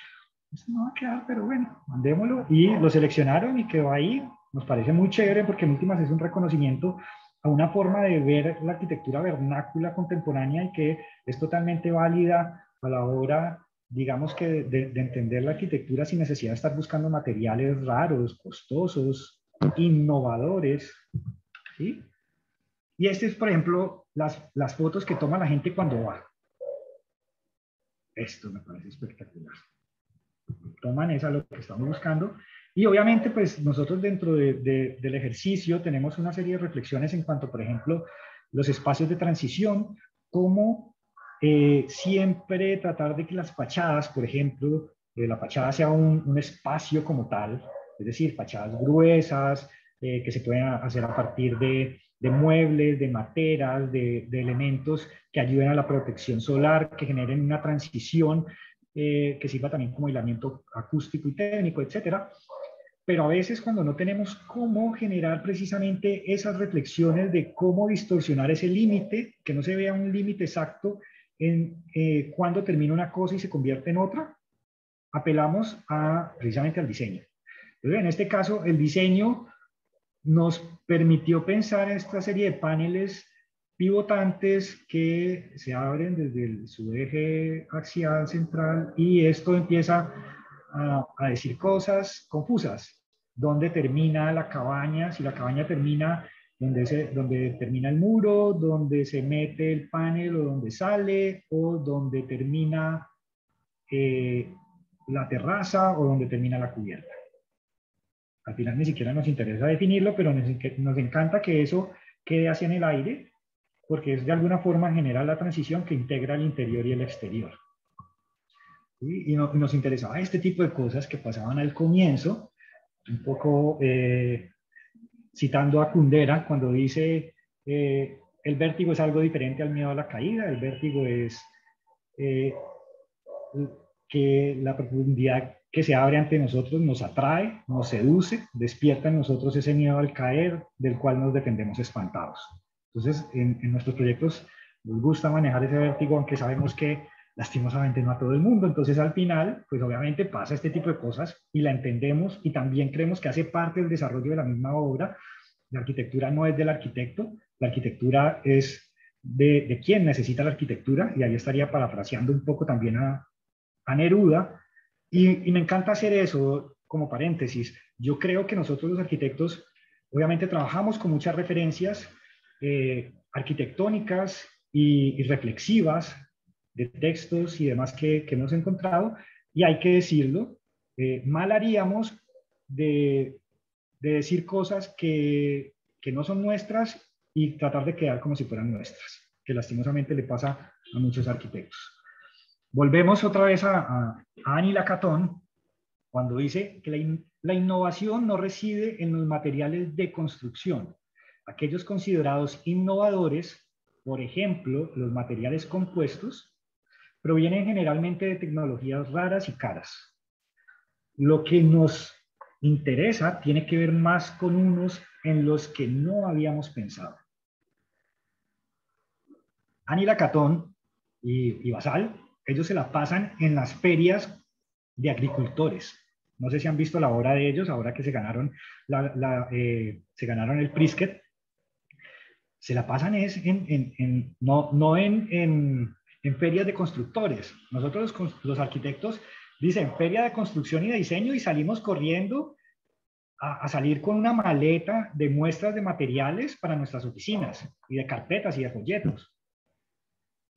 eso no va a quedar, pero bueno, mandémoslo. Y lo seleccionaron y quedó ahí. Nos parece muy chévere porque en últimas es un reconocimiento a una forma de ver la arquitectura vernácula contemporánea y que es totalmente válida a la hora, digamos que de entender la arquitectura sin necesidad de estar buscando materiales raros, costosos, innovadores, ¿sí? Y este es, por ejemplo, las fotos que toma la gente cuando va. Esto me parece espectacular. Toman esa lo que estamos buscando. Y obviamente, pues nosotros dentro del ejercicio tenemos una serie de reflexiones en cuanto, por ejemplo, los espacios de transición, como siempre tratar de que las fachadas, por ejemplo, la fachada sea un espacio como tal, es decir, fachadas gruesas, que se pueden hacer a partir de muebles, de materas, de elementos que ayuden a la protección solar, que generen una transición, que sirva también como aislamiento acústico y técnico, etcétera. Pero a veces cuando no tenemos cómo generar precisamente esas reflexiones de cómo distorsionar ese límite, que no se vea un límite exacto en cuando termina una cosa y se convierte en otra, apelamos precisamente al diseño. Entonces, en este caso, el diseño nos permitió pensar en esta serie de paneles pivotantes que se abren desde su eje axial central y esto empieza a decir cosas confusas. ¿Dónde termina la cabaña? Si la cabaña termina donde termina el muro, donde se mete el panel o donde sale, o donde termina la terraza o donde termina la cubierta. Al final ni siquiera nos interesa definirlo, pero nos encanta que eso quede así en el aire, porque es de alguna forma genera la transición que integra el interior y el exterior. ¿Sí? Y nos interesaba este tipo de cosas que pasaban al comienzo, un poco citando a Kundera cuando dice el vértigo es algo diferente al miedo a la caída, el vértigo es que la profundidad que se abre ante nosotros nos atrae, nos seduce, despierta en nosotros ese miedo al caer del cual nos defendemos espantados. Entonces, en nuestros proyectos nos gusta manejar ese vértigo, aunque sabemos que lastimosamente no a todo el mundo. Entonces, al final, pues obviamente pasa este tipo de cosas y la entendemos y también creemos que hace parte del desarrollo de la misma obra. La arquitectura no es del arquitecto, la arquitectura es de quien necesita la arquitectura, y ahí estaría parafraseando un poco también a Neruda, y me encanta hacer eso como paréntesis. Yo creo que nosotros los arquitectos obviamente trabajamos con muchas referencias arquitectónicas y reflexivas de textos y demás que hemos encontrado, y hay que decirlo, mal haríamos de decir cosas que no son nuestras y tratar de quedar como si fueran nuestras, que lastimosamente le pasa a muchos arquitectos. Volvemos otra vez a Annie Lacatón, cuando dice que la innovación no reside en los materiales de construcción. Aquellos considerados innovadores, por ejemplo, los materiales compuestos, provienen generalmente de tecnologías raras y caras. Lo que nos interesa tiene que ver más con unos en los que no habíamos pensado. Ánila Catón y Basal, ellos se la pasan en las ferias de agricultores. No sé si han visto la obra de ellos, ahora que se ganaron, se ganaron el Prisket. Se la pasan es no en ferias de constructores. Nosotros los arquitectos dicen feria de construcción y de diseño y salimos corriendo a salir con una maleta de muestras de materiales para nuestras oficinas y de carpetas y de folletos.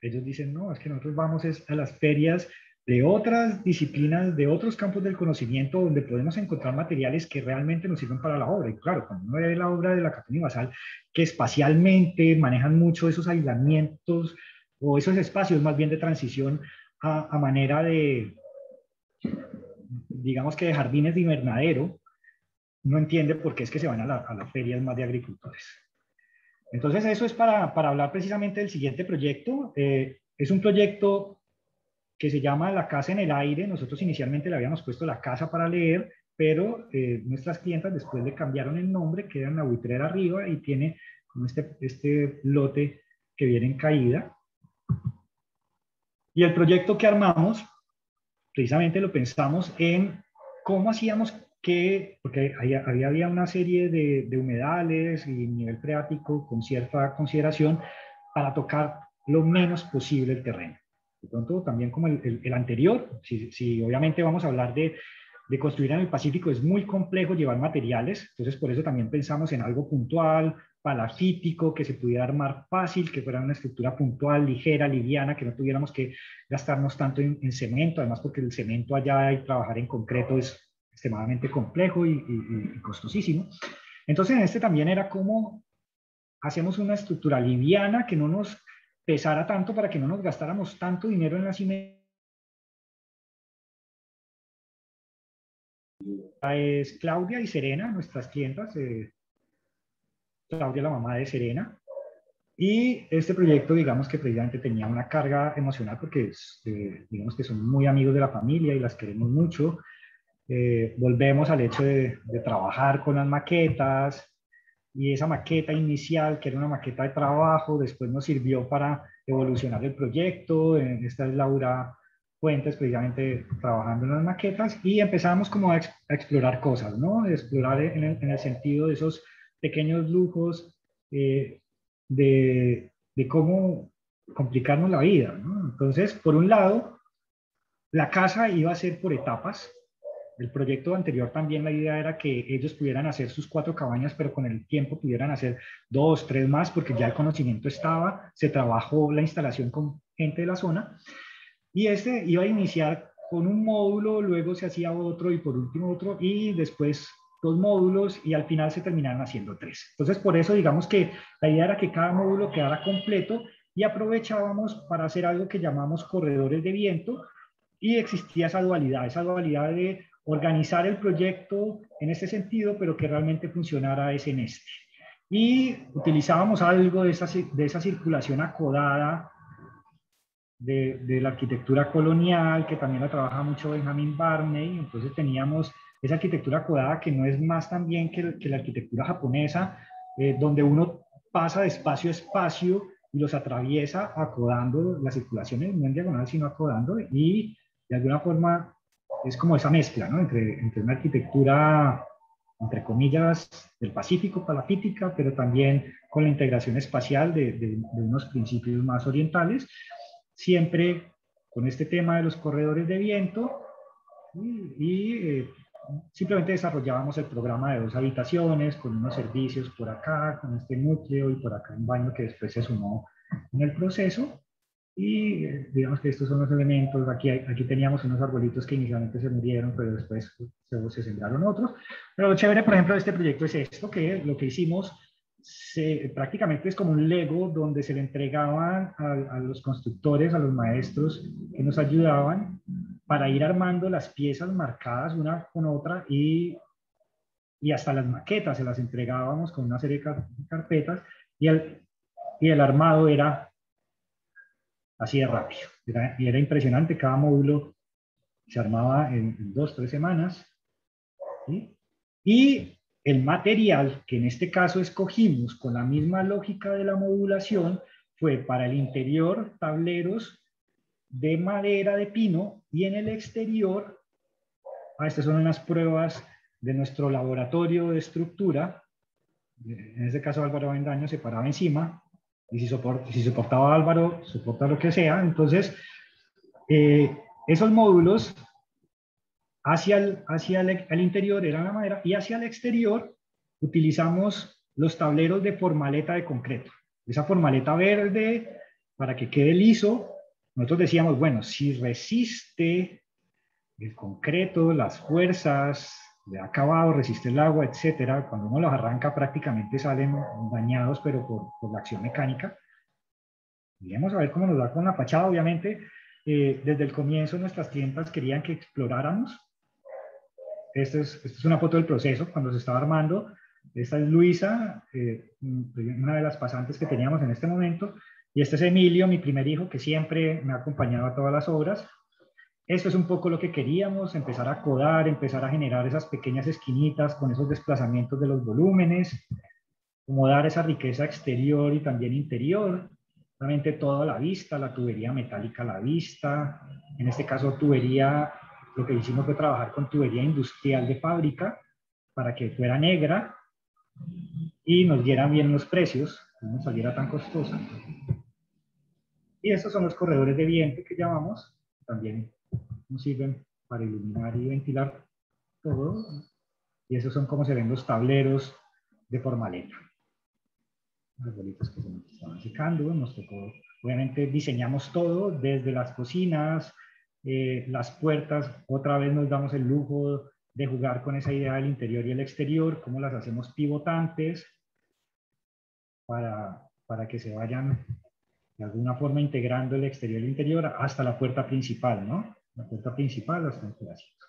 Ellos dicen, no, es que nosotros vamos a las ferias de otras disciplinas, de otros campos del conocimiento, donde podemos encontrar materiales que realmente nos sirven para la obra. Y claro, cuando uno ve la obra de la Catón y Basal, que espacialmente manejan mucho esos aislamientos o esos espacios más bien de transición a manera de, digamos que de jardines de invernadero, no entiende por qué es que se van a las ferias más de agricultores. Entonces eso es para hablar precisamente del siguiente proyecto. Es un proyecto que se llama La Casa en el Aire. Nosotros inicialmente le habíamos puesto La Casa para Leer, pero nuestras clientas después le cambiaron el nombre, queda en la buitrera arriba y tiene como este lote que viene en caída. Y el proyecto que armamos, precisamente lo pensamos en cómo hacíamos porque había una serie de humedales y nivel freático con cierta consideración para tocar lo menos posible el terreno. De pronto, también como el anterior, si obviamente vamos a hablar de construir en el Pacífico, es muy complejo llevar materiales, entonces por eso también pensamos en algo puntual, palafítico, que se pudiera armar fácil, que fuera una estructura puntual, ligera, liviana, que no tuviéramos que gastarnos tanto en cemento, además porque el cemento allá y trabajar en concreto es extremadamente complejo y costosísimo. Entonces en este también era como hacemos una estructura liviana que no nos pesara tanto para que no nos gastáramos tanto dinero en la cimentación. Es Claudia y Serena, nuestras clientas, Claudia la mamá de Serena, y este proyecto digamos que precisamente tenía una carga emocional porque digamos que son muy amigos de la familia y las queremos mucho. Volvemos al hecho de trabajar con las maquetas, y esa maqueta inicial, que era una maqueta de trabajo, después nos sirvió para evolucionar el proyecto. Esta es Laura Fuentes, precisamente trabajando en las maquetas, y empezamos como a explorar cosas, ¿no? Explorar en el sentido de esos pequeños lujos de cómo complicarnos la vida, ¿no? Entonces, por un lado, la casa iba a ser por etapas. El proyecto anterior también la idea era que ellos pudieran hacer sus 4 cabañas, pero con el tiempo pudieran hacer 2, 3 más, porque ya el conocimiento estaba, se trabajó la instalación con gente de la zona, y este iba a iniciar con un módulo, luego se hacía otro y por último otro, y después 2 módulos, y al final se terminaron haciendo 3. Entonces, por eso digamos que la idea era que cada módulo quedara completo y aprovechábamos para hacer algo que llamamos corredores de viento, y existía esa dualidad de organizar el proyecto en este sentido, pero que realmente funcionara es en este. Y utilizábamos algo de esa circulación acodada de la arquitectura colonial, que también la trabaja mucho Benjamin Barney. Entonces teníamos esa arquitectura acodada que no es más también que la arquitectura japonesa, donde uno pasa de espacio a espacio y los atraviesa acodando las circulaciones, no en diagonal, sino acodando, y de alguna forma es como esa mezcla, ¿no? entre una arquitectura, entre comillas, del Pacífico, palafítica, pero también con la integración espacial de unos principios más orientales, siempre con este tema de los corredores de viento, y simplemente desarrollábamos el programa de 2 habitaciones, con unos servicios por acá, con este núcleo, y por acá un baño que después se sumó en el proceso. Y digamos que estos son los elementos. Aquí teníamos unos arbolitos que inicialmente se murieron, pero después se sembraron otros. Pero lo chévere, por ejemplo, de este proyecto es esto, que lo que hicimos prácticamente es como un Lego, donde se le entregaban a los constructores, a los maestros que nos ayudaban, para ir armando las piezas marcadas una con otra, y hasta las maquetas se las entregábamos con una serie de carpetas, y el armado era así de rápido. Y era impresionante, cada módulo se armaba en 2, 3 semanas. ¿Sí? Y El material que en este caso escogimos con la misma lógica de la modulación fue para el interior tableros de madera de pino y en el exterior, estas son unas pruebas de nuestro laboratorio de estructura. En este caso Álvaro Avendaño se paraba encima y si soportaba Álvaro, soporta lo que sea. Entonces, esos módulos hacia el interior eran la madera y hacia el exterior utilizamos los tableros de formaleta de concreto. Esa formaleta verde, para que quede liso, nosotros decíamos, bueno, si resiste el concreto, las fuerzas de acabado, resiste el agua, etcétera, cuando uno los arranca prácticamente salen dañados, pero por la acción mecánica. Iremos a ver cómo nos va con la fachada. Obviamente, desde el comienzo nuestras clientas querían que exploráramos. Esta es una foto del proceso cuando se estaba armando. Esta es Luisa, una de las pasantes que teníamos en este momento. Y este es Emilio, mi primer hijo, que siempre me ha acompañado a todas las obras. Esto es un poco lo que queríamos, empezar a codar, empezar a generar esas pequeñas esquinitas con esos desplazamientos de los volúmenes, como dar esa riqueza exterior y también interior. Realmente todo a la vista, la tubería metálica a la vista. En este caso, tubería, lo que hicimos fue trabajar con tubería industrial de fábrica para que fuera negra y nos dieran bien los precios, no saliera tan costosa. Y estos son los corredores de viento que llamamos, también nos sirven para iluminar y ventilar todo. Y esos son como se ven los tableros de formaleta. Las bolitas que se nos estaban secando, nos tocó, obviamente diseñamos todo, desde las cocinas, las puertas, otra vez nos damos el lujo de jugar con esa idea del interior y el exterior, cómo las hacemos pivotantes para que se vayan de alguna forma integrando el exterior y el interior hasta la puerta principal, ¿no? La puerta principal hasta el pedacito.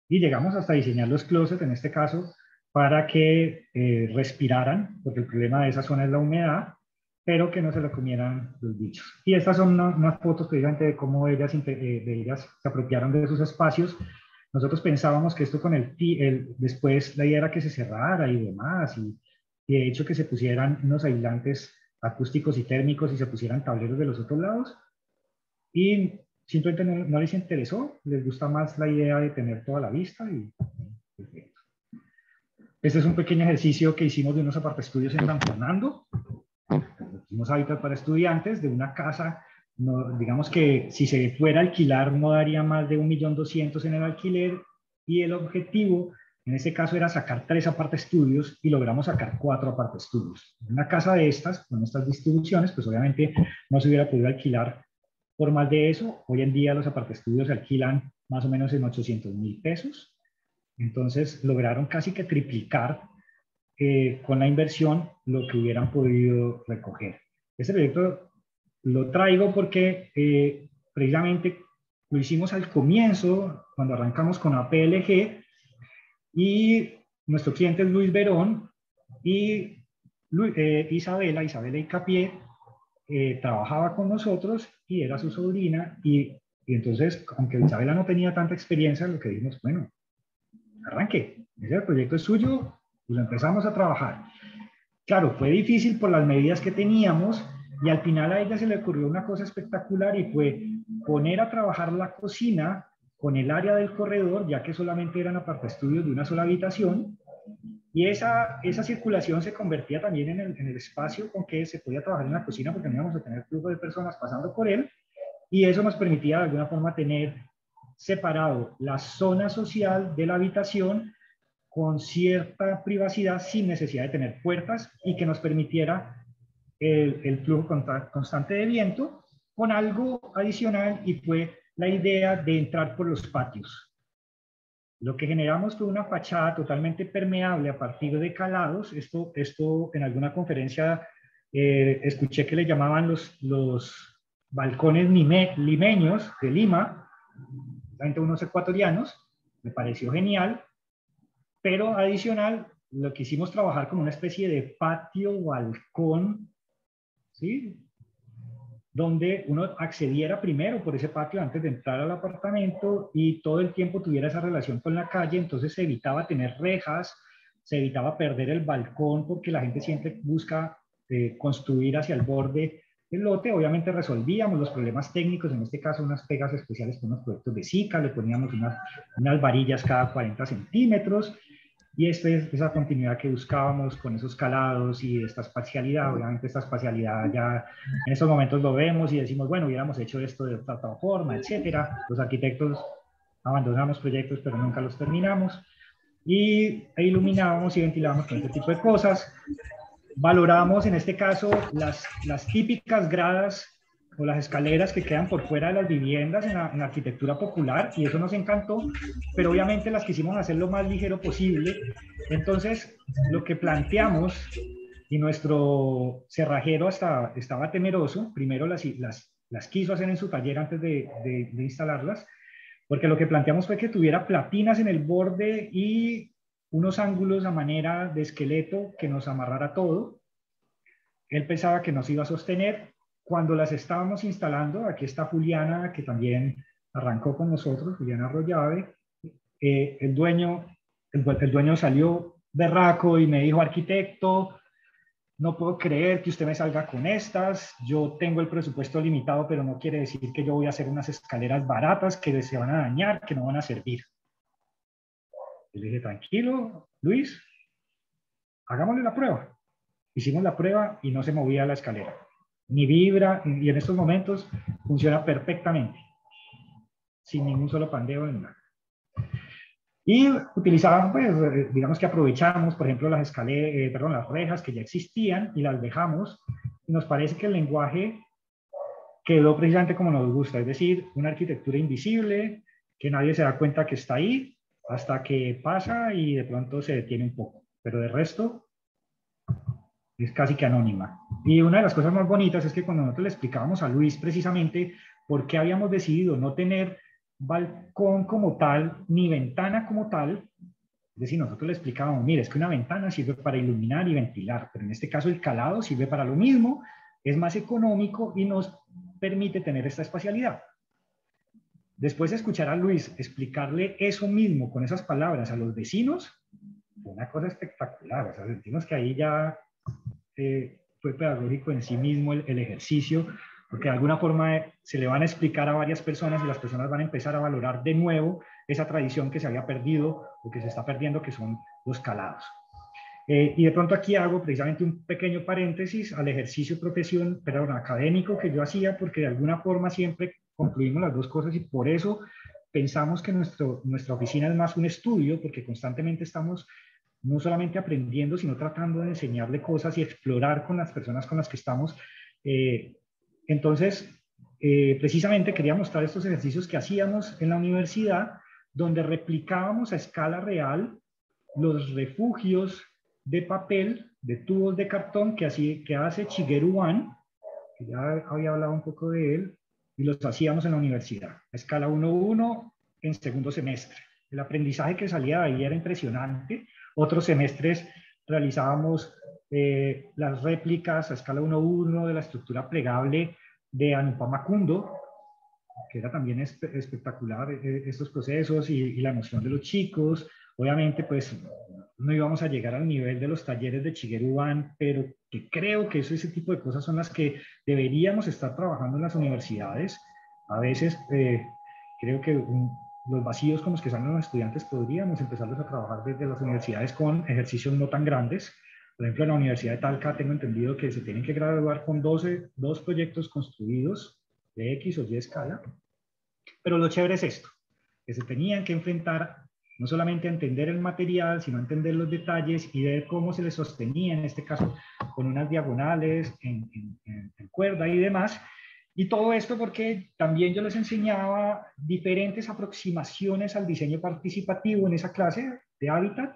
Y llegamos hasta diseñar los closets, en este caso, para que respiraran, porque el problema de esa zona es la humedad, pero que no se lo comieran los bichos. Y estas son unas fotos precisamente de cómo ellas se apropiaron de esos espacios. Nosotros pensábamos que esto con después la idea era que se cerrara y demás, y de hecho que se pusieran unos aislantes acústicos y térmicos y se pusieran tableros de los otros lados. Y simplemente no les interesó, les gusta más la idea de tener toda la vista y perfecto. Este es un pequeño ejercicio que hicimos de unos apartaestudios en San Fernando. Hicimos hábitat para estudiantes de una casa, no, digamos que si se fuera a alquilar no daría más de 1.200.000 en el alquiler y el objetivo en este caso era sacar 3 apartaestudios y logramos sacar 4 apartaestudios. En una casa de estas, con estas distribuciones, pues obviamente no se hubiera podido alquilar por más de eso. Hoy en día los apartaestudios se alquilan más o menos en 800.000 pesos. Entonces lograron casi que triplicar con la inversión lo que hubieran podido recoger. Este proyecto lo traigo porque precisamente lo hicimos al comienzo, cuando arrancamos con APLG, y nuestro cliente es Luis Verón y Isabela Icapié trabajaba con nosotros y era su sobrina y entonces, aunque Isabela no tenía tanta experiencia, lo que dijimos, bueno, arranque, ese proyecto es suyo y lo empezamos a trabajar. Claro, fue difícil por las medidas que teníamos y al final a ella se le ocurrió una cosa espectacular y fue poner a trabajar la cocina con el área del corredor, ya que solamente eran apartaestudios de una sola habitación, y esa circulación se convertía también en el espacio con que se podía trabajar en la cocina, porque no íbamos a tener flujo de personas pasando por él, y eso nos permitía de alguna forma tener separado la zona social de la habitación con cierta privacidad sin necesidad de tener puertas y que nos permitiera el flujo constante de viento, con algo adicional y fue la idea de entrar por los patios. Lo que generamos fue una fachada totalmente permeable a partir de calados. Esto en alguna conferencia escuché que le llamaban los balcones limeños de Lima, unos ecuatorianos, me pareció genial, pero adicional lo que hicimos trabajar como una especie de patio balcón, ¿sí? donde uno accediera primero por ese patio antes de entrar al apartamento y todo el tiempo tuviera esa relación con la calle. Entonces se evitaba tener rejas, se evitaba perder el balcón, porque la gente siempre busca construir hacia el borde del lote. Obviamente resolvíamos los problemas técnicos, en este caso unas pegas especiales con unos proyectos de Zika, le poníamos unas varillas cada 40 centímetros, y esta es esa continuidad que buscábamos con esos calados y esta espacialidad. Obviamente esta espacialidad ya en estos momentos lo vemos y decimos, bueno, hubiéramos hecho esto de otra forma, etcétera. Los arquitectos abandonamos proyectos, pero nunca los terminamos. E iluminábamos y ventilábamos con este tipo de cosas. Valoramos en este caso las típicas gradas o las escaleras que quedan por fuera de las viviendas en la arquitectura popular, y eso nos encantó, pero obviamente las quisimos hacer lo más ligero posible. Entonces, lo que planteamos, y nuestro cerrajero estaba temeroso, primero las quiso hacer en su taller antes de instalarlas, porque lo que planteamos fue que tuviera platinas en el borde y unos ángulos a manera de esqueleto que nos amarrara todo. Él pensaba que nos iba a sostener. Cuando las estábamos instalando, aquí está Juliana, que también arrancó con nosotros, Juliana Arroyave, el dueño salió berraco y me dijo, arquitecto, no puedo creer que usted me salga con estas, yo tengo el presupuesto limitado, pero no quiere decir que yo voy a hacer unas escaleras baratas que se van a dañar, que no van a servir. Yo le dije, tranquilo, Luis, hagámosle la prueba. Hicimos la prueba y no se movía la escalera, ni vibra, y en estos momentos funciona perfectamente, sin ningún solo pandeo en nada. Y utilizábamos, pues, digamos que aprovechamos, por ejemplo, las rejas que ya existían y las dejamos. Y nos parece que el lenguaje quedó precisamente como nos gusta, es decir, una arquitectura invisible, que nadie se da cuenta que está ahí, hasta que pasa y de pronto se detiene un poco. Pero de resto, es casi que anónima. Y una de las cosas más bonitas es que cuando nosotros le explicábamos a Luis precisamente por qué habíamos decidido no tener balcón como tal, ni ventana como tal, es decir, nosotros le explicábamos, mire, es que una ventana sirve para iluminar y ventilar, pero en este caso el calado sirve para lo mismo, es más económico y nos permite tener esta espacialidad. Después de escuchar a Luis explicarle eso mismo con esas palabras a los vecinos, fue una cosa espectacular. O sea, sentimos que ahí ya fue pedagógico en sí mismo el ejercicio, porque de alguna forma se le van a explicar a varias personas y las personas van a empezar a valorar de nuevo esa tradición que se había perdido o que se está perdiendo, que son los calados. Y de pronto aquí hago precisamente un pequeño paréntesis al ejercicio académico que yo hacía, porque de alguna forma siempre concluimos las dos cosas y por eso pensamos que nuestra oficina es más un estudio, porque constantemente estamos no solamente aprendiendo, sino tratando de enseñarle cosas y explorar con las personas con las que estamos. Entonces, precisamente quería mostrar estos ejercicios que hacíamos en la universidad, donde replicábamos a escala real los refugios de papel, de tubos de cartón que hace Shigeru Wan, que ya había hablado un poco de él, y los hacíamos en la universidad, a escala 1:1 en segundo semestre. El aprendizaje que salía de ahí era impresionante. Otros semestres realizábamos las réplicas a escala 1:1 de la estructura plegable de Anupama Kundo, que era también espectacular estos procesos y la emoción de los chicos. Obviamente, pues no íbamos a llegar al nivel de los talleres de Shigeru Wan, pero que creo que ese tipo de cosas son las que deberíamos estar trabajando en las universidades. A veces creo que los vacíos con los que salen los estudiantes podríamos empezarlos a trabajar desde las universidades con ejercicios no tan grandes. Por ejemplo, en la Universidad de Talca tengo entendido que se tienen que graduar con dos proyectos construidos de X o Y escala. Pero lo chévere es esto, que se tenían que enfrentar no solamente a entender el material, sino a entender los detalles y ver cómo se les sostenía, en este caso, con unas diagonales en cuerda y demás. Y todo esto porque también yo les enseñaba diferentes aproximaciones al diseño participativo en esa clase de hábitat.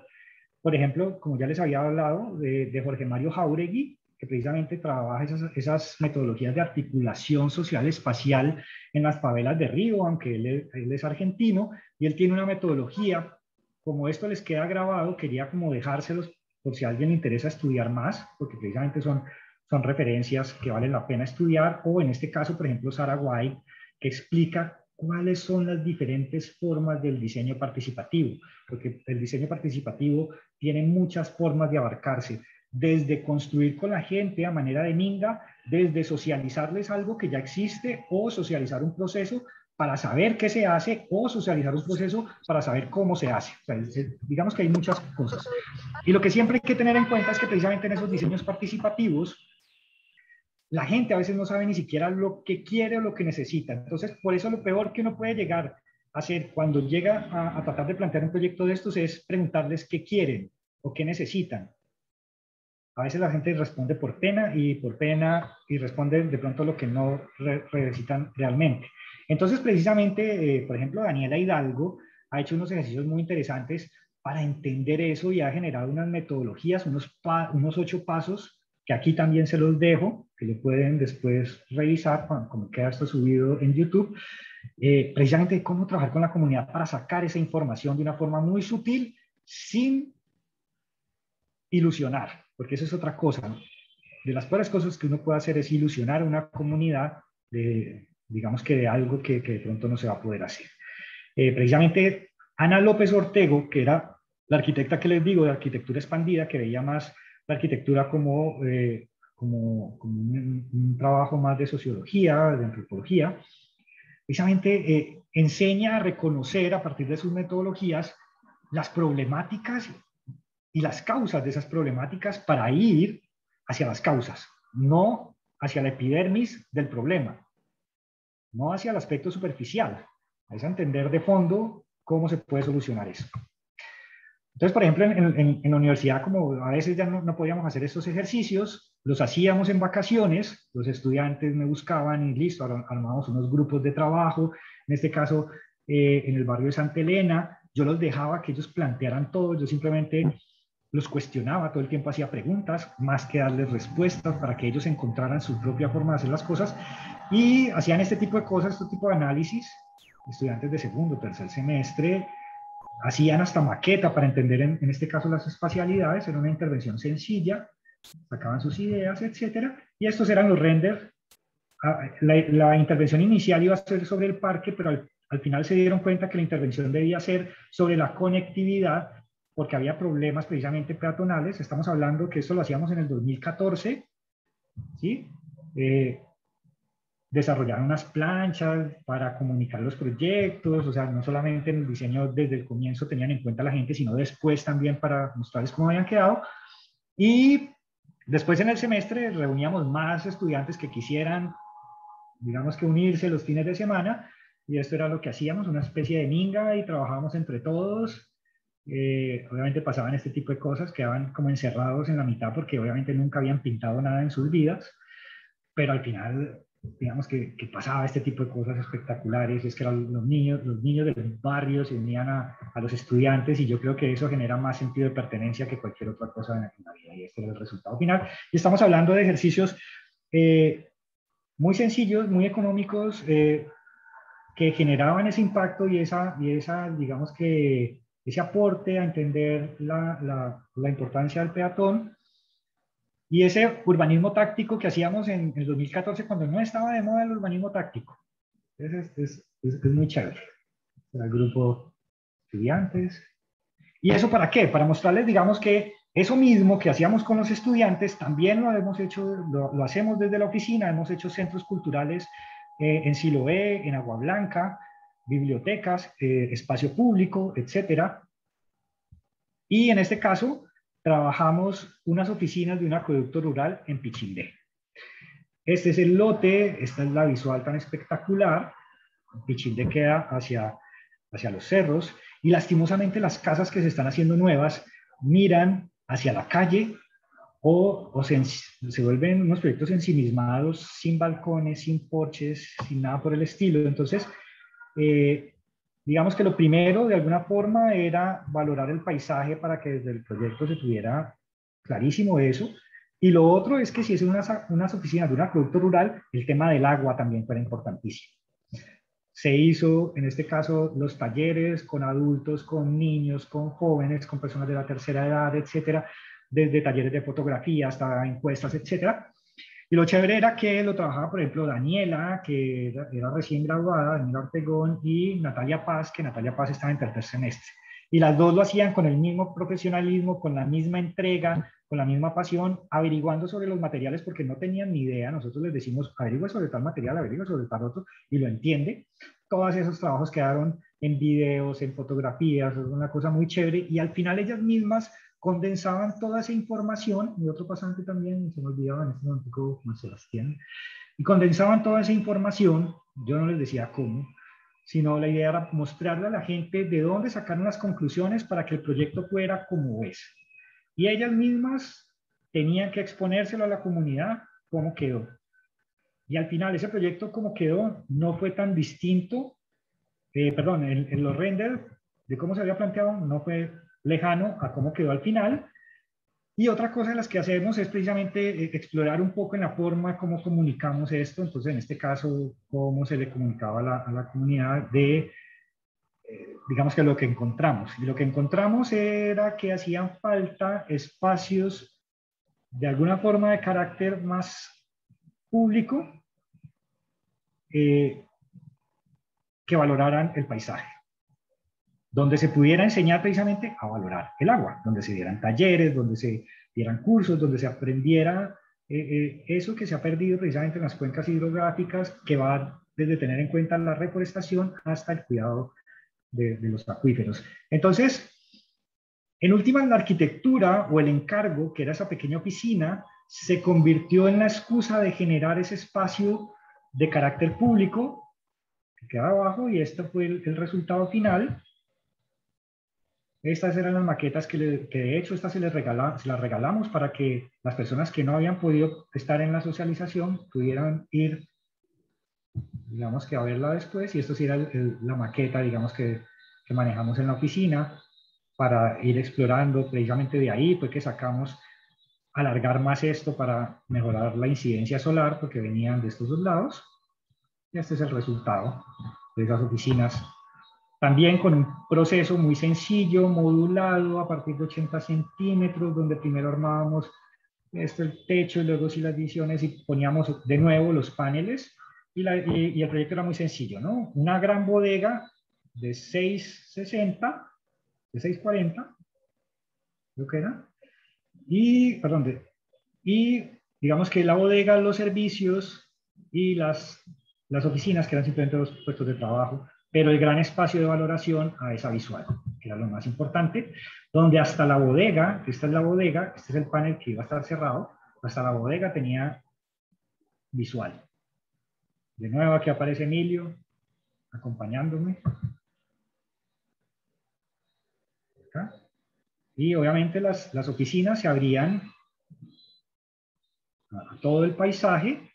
Por ejemplo, como ya les había hablado, de Jorge Mario Jauregui, que precisamente trabaja esas metodologías de articulación social espacial en las favelas de Río, aunque él es argentino, y él tiene una metodología, como esto les queda grabado, quería como dejárselos por si a alguien le interesa estudiar más, porque precisamente son son referencias que valen la pena estudiar, o en este caso, por ejemplo, Sarah White, que explica cuáles son las diferentes formas del diseño participativo, porque el diseño participativo tiene muchas formas de abarcarse, desde construir con la gente a manera de minga, desde socializarles algo que ya existe, o socializar un proceso para saber qué se hace, o socializar un proceso para saber cómo se hace. O sea, digamos que hay muchas cosas. Y lo que siempre hay que tener en cuenta es que precisamente en esos diseños participativos, la gente a veces no sabe ni siquiera lo que quiere o lo que necesita. Entonces, por eso lo peor que uno puede llegar a hacer cuando llega a tratar de plantear un proyecto de estos es preguntarles qué quieren o qué necesitan. A veces la gente responde por pena y responde de pronto lo que no necesitan realmente. Entonces, precisamente, por ejemplo, Daniela Hidalgo ha hecho unos ejercicios muy interesantes para entender eso y ha generado unas metodologías, unos 8 pasos, que aquí también se los dejo, que lo pueden después revisar cuando queda esto subido en YouTube, precisamente cómo trabajar con la comunidad para sacar esa información de una forma muy sutil, sin ilusionar, porque eso es otra cosa, ¿no? De las peores cosas que uno puede hacer es ilusionar a una comunidad de, digamos que de algo que de pronto no se va a poder hacer. Precisamente Ana López Ortego, que era la arquitecta que les digo de arquitectura expandida, que veía más la arquitectura como un trabajo más de sociología, de antropología, precisamente enseña a reconocer a partir de sus metodologías las problemáticas y las causas de esas problemáticas para ir hacia las causas, no hacia la epidermis del problema, no hacia el aspecto superficial, es entender de fondo cómo se puede solucionar eso. Entonces, por ejemplo, en la universidad, como a veces ya no podíamos hacer estos ejercicios, los hacíamos en vacaciones, los estudiantes me buscaban y listo, armábamos unos grupos de trabajo, en este caso en el barrio de Santa Elena, yo los dejaba que ellos plantearan todo, yo simplemente los cuestionaba, todo el tiempo hacía preguntas, más que darles respuestas para que ellos encontraran su propia forma de hacer las cosas, y hacían este tipo de cosas, este tipo de análisis, estudiantes de segundo, tercer semestre, hacían hasta maqueta para entender en este caso las espacialidades, era una intervención sencilla, sacaban sus ideas, etcétera, y estos eran los renders. La intervención inicial iba a ser sobre el parque, pero al final se dieron cuenta que la intervención debía ser sobre la conectividad, porque había problemas precisamente peatonales. Estamos hablando que esto lo hacíamos en el 2014, ¿sí? Desarrollaron unas planchas para comunicar los proyectos, o sea, no solamente en el diseño desde el comienzo tenían en cuenta a la gente, sino después también para mostrarles cómo habían quedado. Y después en el semestre reuníamos más estudiantes que quisieran, digamos que unirse los fines de semana, y esto era lo que hacíamos, una especie de minga, y trabajábamos entre todos. Obviamente pasaban este tipo de cosas, quedaban como encerrados en la mitad porque obviamente nunca habían pintado nada en sus vidas, pero al final digamos que pasaba este tipo de cosas espectaculares, es que eran los niños del barrio se unían a los estudiantes, y yo creo que eso genera más sentido de pertenencia que cualquier otra cosa en la vida, y este era el resultado final. Y estamos hablando de ejercicios muy sencillos, muy económicos, que generaban ese impacto y esa digamos que ese aporte a entender la importancia del peatón, y ese urbanismo táctico que hacíamos en el 2014 cuando no estaba de moda el urbanismo táctico. Es muy chévere. El grupo de estudiantes. ¿Y eso para qué? Para mostrarles, digamos, que eso mismo que hacíamos con los estudiantes, también lo hemos hecho, lo hacemos desde la oficina. Hemos hecho centros culturales en Siloé, en Agua Blanca, bibliotecas, espacio público, etcétera. Y en este caso, trabajamos unas oficinas de un acueducto rural en Pichindé. Este es el lote, esta es la visual tan espectacular. Pichindé queda hacia los cerros, y lastimosamente las casas que se están haciendo nuevas miran hacia la calle o se vuelven unos proyectos ensimismados, sin balcones, sin porches, sin nada por el estilo. Entonces, digamos que lo primero, de alguna forma, era valorar el paisaje para que desde el proyecto se tuviera clarísimo eso. Y lo otro es que si es unas oficinas de un acueducto rural, el tema del agua también fuera importantísimo. Se hizo, en este caso, los talleres con adultos, con niños, con jóvenes, con personas de la tercera edad, etcétera, desde talleres de fotografía hasta encuestas, etcétera. Y lo chévere era que lo trabajaba, por ejemplo, Daniela, que era recién graduada, Daniela Ortegón, y Natalia Paz, que Natalia Paz estaba en tercer semestre. Y las dos lo hacían con el mismo profesionalismo, con la misma entrega, con la misma pasión, averiguando sobre los materiales porque no tenían ni idea. Nosotros les decimos, averigua sobre tal material, averigua sobre tal otro, y lo entiende. Todos esos trabajos quedaron en videos, en fotografías, es una cosa muy chévere. Y al final ellas mismas condensaban toda esa información, y otro pasante también, se me olvidaba en este momento, como Sebastián, y condensaban toda esa información. Yo no les decía cómo, sino la idea era mostrarle a la gente de dónde sacaron las conclusiones para que el proyecto fuera como es. Y ellas mismas tenían que exponérselo a la comunidad cómo quedó. Y al final ese proyecto como quedó no fue tan distinto, en los renders de cómo se había planteado no fue lejano a cómo quedó al final. Y otra cosa de las que hacemos es precisamente explorar un poco en la forma como comunicamos esto. Entonces, en este caso, cómo se le comunicaba a la comunidad de, digamos que lo que encontramos. Y lo que encontramos era que hacían falta espacios de alguna forma de carácter más público que valoraran el paisaje, donde se pudiera enseñar precisamente a valorar el agua, donde se dieran talleres, donde se dieran cursos, donde se aprendiera eso que se ha perdido precisamente en las cuencas hidrográficas, que va desde tener en cuenta la reforestación hasta el cuidado de los acuíferos. Entonces, en última, la arquitectura o el encargo, que era esa pequeña oficina, se convirtió en la excusa de generar ese espacio de carácter público que queda abajo, y este fue el resultado final. Estas eran las maquetas que de hecho estas se las regalamos para que las personas que no habían podido estar en la socialización pudieran ir, digamos, que a verla después. Y esto sí era la maqueta, digamos, que manejamos en la oficina para ir explorando. Precisamente de ahí fue que sacamos alargar más esto para mejorar la incidencia solar, porque venían de estos dos lados. Y este es el resultado de esas oficinas. También con un proceso muy sencillo, modulado, a partir de 80 centímetros, donde primero armábamos el techo y luego sí las divisiones y poníamos de nuevo los paneles. Y el proyecto era muy sencillo, ¿no? Una gran bodega de 660, de 640, creo que era. Y digamos que la bodega, los servicios y las oficinas, que eran simplemente los puestos de trabajo, pero el gran espacio de valoración a esa visual, que era lo más importante, donde hasta la bodega, esta es la bodega, este es el panel que iba a estar cerrado, hasta la bodega tenía visual. De nuevo aquí aparece Emilio, acompañándome. Acá. Y obviamente las oficinas se abrían a todo el paisaje.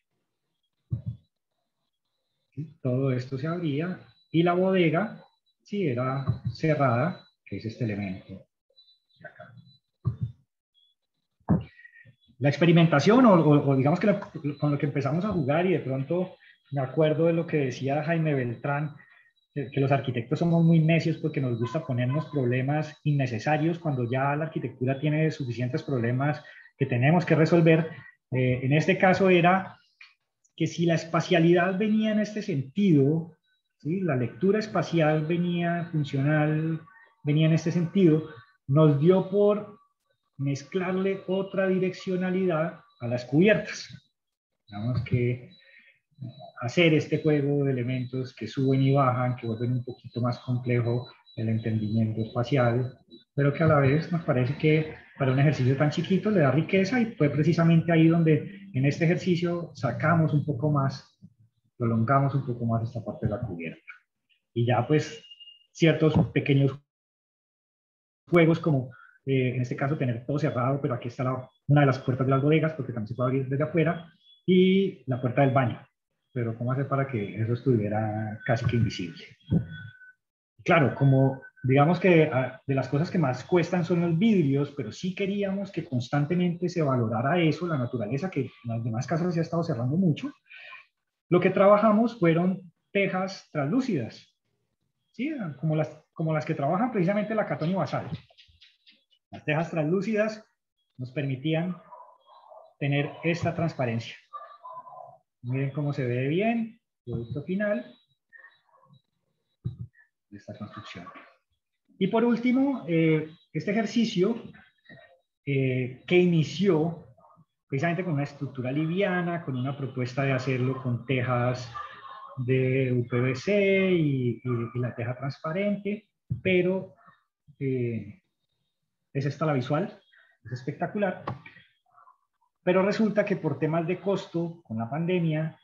Todo esto se abría, y la bodega sí era cerrada, que es este elemento de acá. La experimentación, o digamos que con lo que empezamos a jugar, y de pronto me acuerdo de lo que decía Jaime Beltrán, que los arquitectos somos muy necios porque nos gusta ponernos problemas innecesarios cuando ya la arquitectura tiene suficientes problemas que tenemos que resolver. En este caso era que si la espacialidad venía en este sentido, ¿sí? La lectura espacial venía, funcional, venía en este sentido, nos dio por mezclarle otra direccionalidad a las cubiertas. Digamos que hacer este juego de elementos que suben y bajan, que vuelven un poquito más complejo el entendimiento espacial, pero que a la vez nos parece que para un ejercicio tan chiquito le da riqueza, y fue precisamente ahí donde en este ejercicio sacamos un poco más, prolongamos un poco más esta parte de la cubierta. Y ya pues ciertos pequeños juegos como en este caso tener todo cerrado, pero aquí está una de las puertas de las bodegas, porque también se puede abrir desde afuera, y la puerta del baño. Pero ¿cómo hacer para que eso estuviera casi que invisible? Claro, como digamos que de las cosas que más cuestan son los vidrios, pero sí queríamos que constantemente se valorara eso, la naturaleza, que en las demás casas se ha estado cerrando mucho. Lo que trabajamos fueron tejas translúcidas, ¿sí? Como las que trabajan precisamente la Catón y Basal. Las tejas translúcidas nos permitían tener esta transparencia. Miren cómo se ve bien, producto final de esta construcción. Y por último, este ejercicio que inició precisamente con una estructura liviana, con una propuesta de hacerlo con tejas de UPVC y la teja transparente, pero es esta la visual, es espectacular. Pero resulta que por temas de costo, con la pandemia,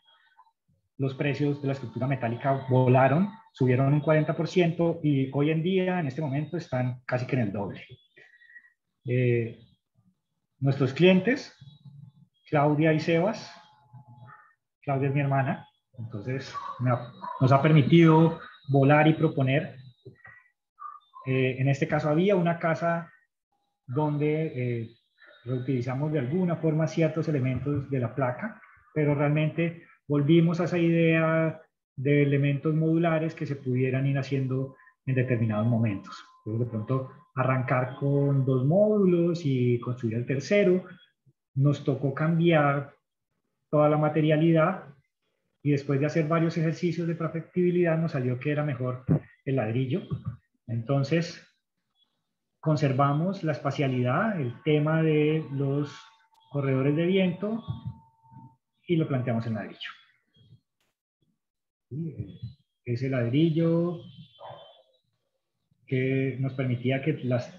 los precios de la estructura metálica volaron, subieron un 40% y hoy en día, en este momento, están casi que en el doble. Nuestros clientes, Claudia y Sebas, Claudia es mi hermana, entonces nos ha permitido volar y proponer. En este caso había una casa donde reutilizamos de alguna forma ciertos elementos de la placa, pero realmente volvimos a esa idea de elementos modulares que se pudieran ir haciendo en determinados momentos. Entonces, de pronto, arrancar con 2 módulos y construir el tercero. Nos tocó cambiar toda la materialidad y después de hacer varios ejercicios de perfectibilidad nos salió que era mejor el ladrillo. Entonces, conservamos la espacialidad, el tema de los corredores de viento y lo planteamos en ladrillo. Ese ladrillo que nos permitía que las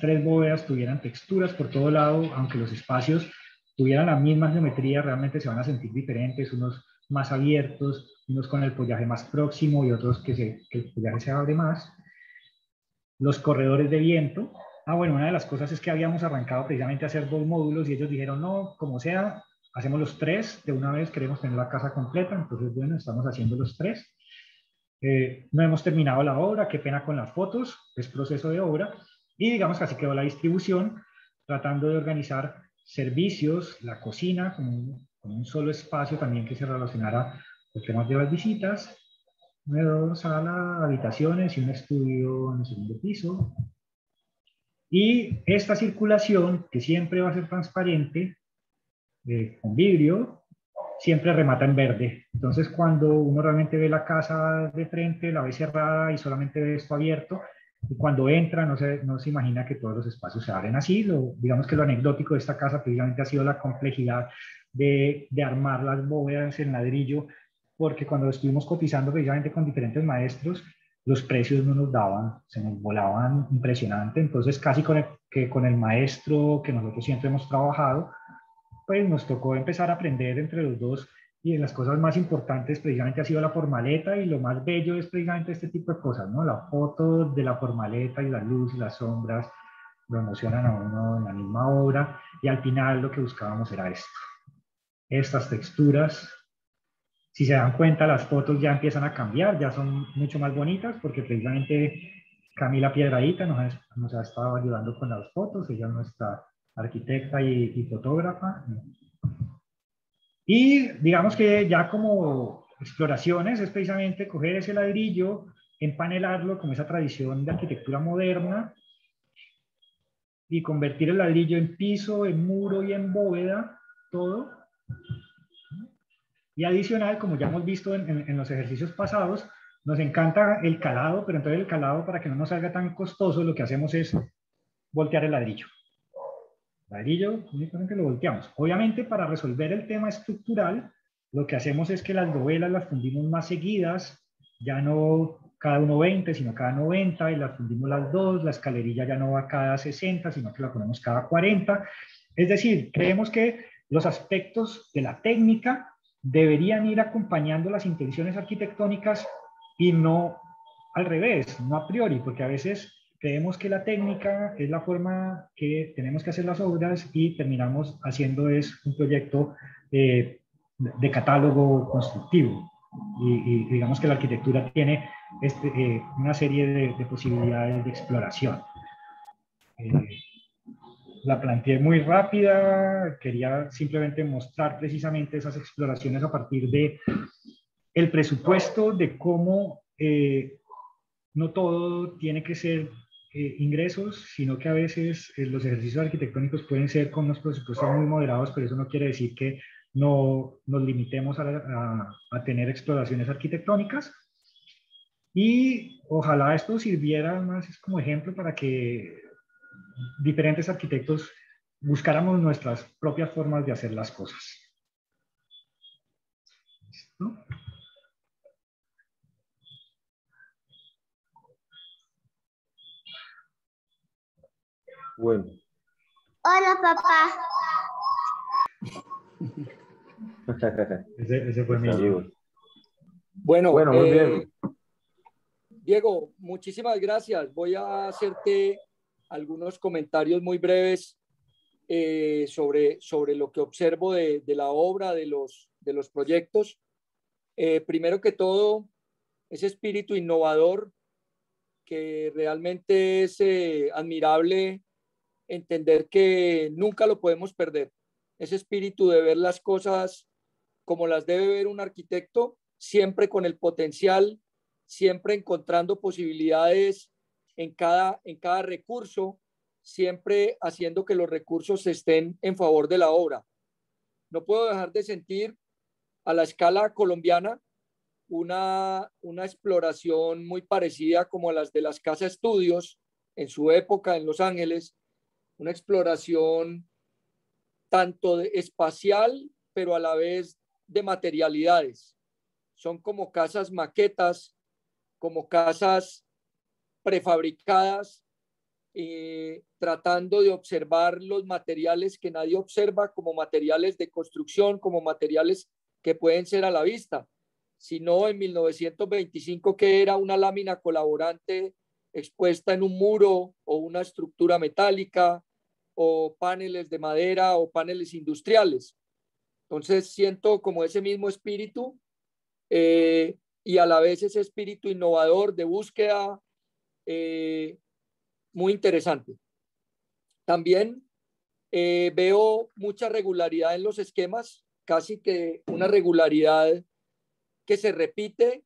3 bóvedas tuvieran texturas por todo lado, aunque los espacios tuvieran la misma geometría, realmente se van a sentir diferentes, unos más abiertos, unos con el follaje más próximo y otros que el follaje se abre más. Los corredores de viento. Bueno, una de las cosas es que habíamos arrancado precisamente a hacer 2 módulos y ellos dijeron, no, como sea, hacemos los 3 de una vez, queremos tener la casa completa, entonces bueno, estamos haciendo los 3. No hemos terminado la obra, qué pena con las fotos, es proceso de obra, y digamos que así quedó la distribución, tratando de organizar servicios, la cocina, con un solo espacio también que se relacionara con temas de las visitas, comedor, sala, habitaciones y un estudio en el segundo piso. Y esta circulación, que siempre va a ser transparente, con vidrio, siempre remata en verde. Entonces, cuando uno realmente ve la casa de frente, la ve cerrada y solamente ve esto abierto, y cuando entra no se imagina que todos los espacios se abren así. Digamos que lo anecdótico de esta casa precisamente ha sido la complejidad de armar las bóvedas en ladrillo, porque cuando estuvimos cotizando precisamente con diferentes maestros, los precios no nos daban, se nos volaban impresionante. Entonces, casi con el maestro que nosotros siempre hemos trabajado, pues nos tocó empezar a aprender entre los dos, y de las cosas más importantes precisamente ha sido la formaleta, y lo más bello es precisamente este tipo de cosas, ¿no? La foto de la formaleta y la luz, las sombras, lo emocionan a uno en la misma obra, y al final lo que buscábamos era esto. Estas texturas, si se dan cuenta, las fotos ya empiezan a cambiar, ya son mucho más bonitas, porque precisamente Camila Piedradita nos ha estado ayudando con las fotos, ella es nuestra arquitecta y fotógrafa. Y digamos que ya como exploraciones es precisamente coger ese ladrillo, empanelarlo como esa tradición de arquitectura moderna y convertir el ladrillo en piso, en muro y en bóveda, todo. Y adicional, como ya hemos visto en los ejercicios pasados, nos encanta el calado, pero entonces el calado, para que no nos salga tan costoso, lo que hacemos es voltear el ladrillo. Ladrillo, únicamente lo volteamos. Obviamente, para resolver el tema estructural, lo que hacemos es que las dovelas las fundimos más seguidas, ya no cada 1,20, sino cada 90, y las fundimos las 2, la escalerilla ya no va cada 60, sino que la ponemos cada 40. Es decir, creemos que los aspectos de la técnica deberían ir acompañando las intenciones arquitectónicas y no al revés, no a priori, porque a veces creemos que la técnica es la forma que tenemos que hacer las obras y terminamos haciendo es un proyecto de catálogo constructivo. Y digamos que la arquitectura tiene una serie de posibilidades de exploración. La planteé muy rápida, quería simplemente mostrar precisamente esas exploraciones a partir de el presupuesto, de cómo no todo tiene que ser ingresos, sino que a veces los ejercicios arquitectónicos pueden ser con unos presupuestos muy moderados, pero eso no quiere decir que no nos limitemos a tener exploraciones arquitectónicas. Y ojalá esto sirviera más como ejemplo para que diferentes arquitectos buscáramos nuestras propias formas de hacer las cosas. ¿Listo? Bueno. Hola, papá. Ese fue mi hijo. Bueno, muy bien. Diego, muchísimas gracias. Voy a hacerte algunos comentarios muy breves sobre lo que observo de la obra, de los proyectos. Primero que todo, ese espíritu innovador que realmente es admirable entender que nunca lo podemos perder. Ese espíritu de ver las cosas como las debe ver un arquitecto, siempre con el potencial, siempre encontrando posibilidades en cada recurso, siempre haciendo que los recursos estén en favor de la obra. No puedo dejar de sentir a la escala colombiana una exploración muy parecida como a las de las Casa Estudios en su época en Los Ángeles, una exploración tanto espacial, pero a la vez de materialidades. Son como casas maquetas, como casas prefabricadas, tratando de observar los materiales que nadie observa como materiales de construcción, como materiales que pueden ser a la vista. Sino en 1925, que era una lámina colaborante expuesta en un muro o una estructura metálica o paneles de madera o paneles industriales. Entonces siento como ese mismo espíritu y a la vez ese espíritu innovador de búsqueda muy interesante. También veo mucha regularidad en los esquemas, casi que una regularidad que se repite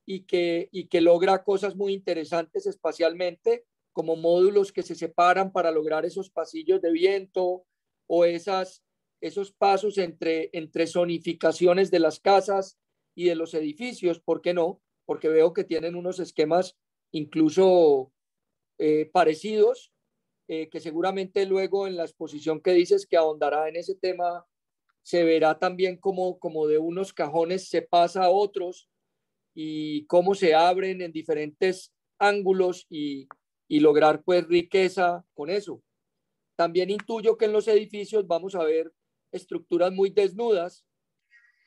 y que logra cosas muy interesantes espacialmente, como módulos que se separan para lograr esos pasillos de viento o esos pasos entre zonificaciones de las casas y de los edificios. ¿Por qué no? Porque veo que tienen unos esquemas incluso parecidos, que seguramente luego en la exposición que dices que ahondará en ese tema, se verá también como de unos cajones se pasa a otros y cómo se abren en diferentes ángulos y lograr pues riqueza con eso. También intuyo que en los edificios vamos a ver estructuras muy desnudas,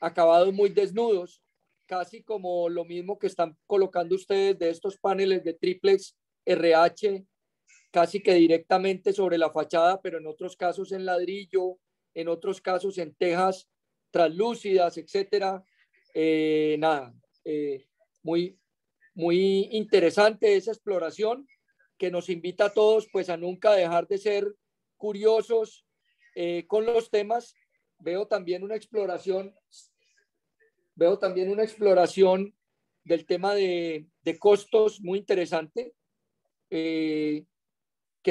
acabados muy desnudos, casi como lo mismo que están colocando ustedes de estos paneles de triplex RH, casi que directamente sobre la fachada, pero en otros casos en ladrillo, en otros casos en tejas translúcidas, etcétera. Muy, muy interesante esa exploración que nos invita a todos pues a nunca dejar de ser curiosos con los temas. Veo también una exploración del tema de costos muy interesante, que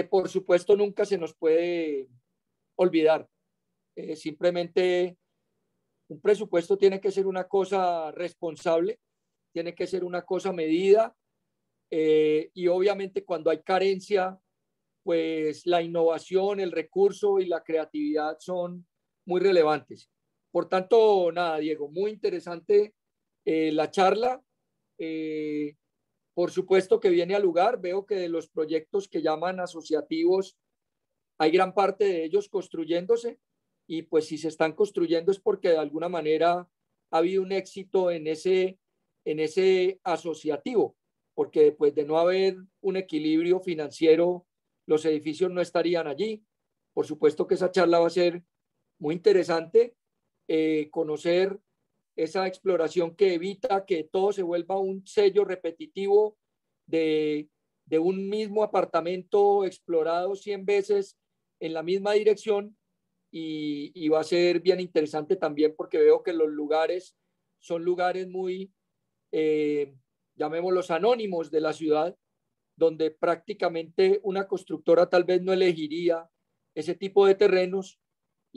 por supuesto nunca se nos puede olvidar. Simplemente un presupuesto tiene que ser una cosa responsable, tiene que ser una cosa medida, y obviamente cuando hay carencia, pues la innovación, el recurso y la creatividad son muy relevantes. Por tanto, nada, Diego, muy interesante la charla. Por supuesto que viene al lugar. Veo que de los proyectos que llaman asociativos, hay gran parte de ellos construyéndose, y pues si se están construyendo es porque de alguna manera ha habido un éxito en ese asociativo, porque pues de no haber un equilibrio financiero, los edificios no estarían allí. Por supuesto que esa charla va a ser muy interesante, conocer esa exploración que evita que todo se vuelva un sello repetitivo de un mismo apartamento explorado 100 veces en la misma dirección, y va a ser bien interesante también porque veo que los lugares son lugares muy, llamémoslos anónimos de la ciudad, donde prácticamente una constructora tal vez no elegiría ese tipo de terrenos,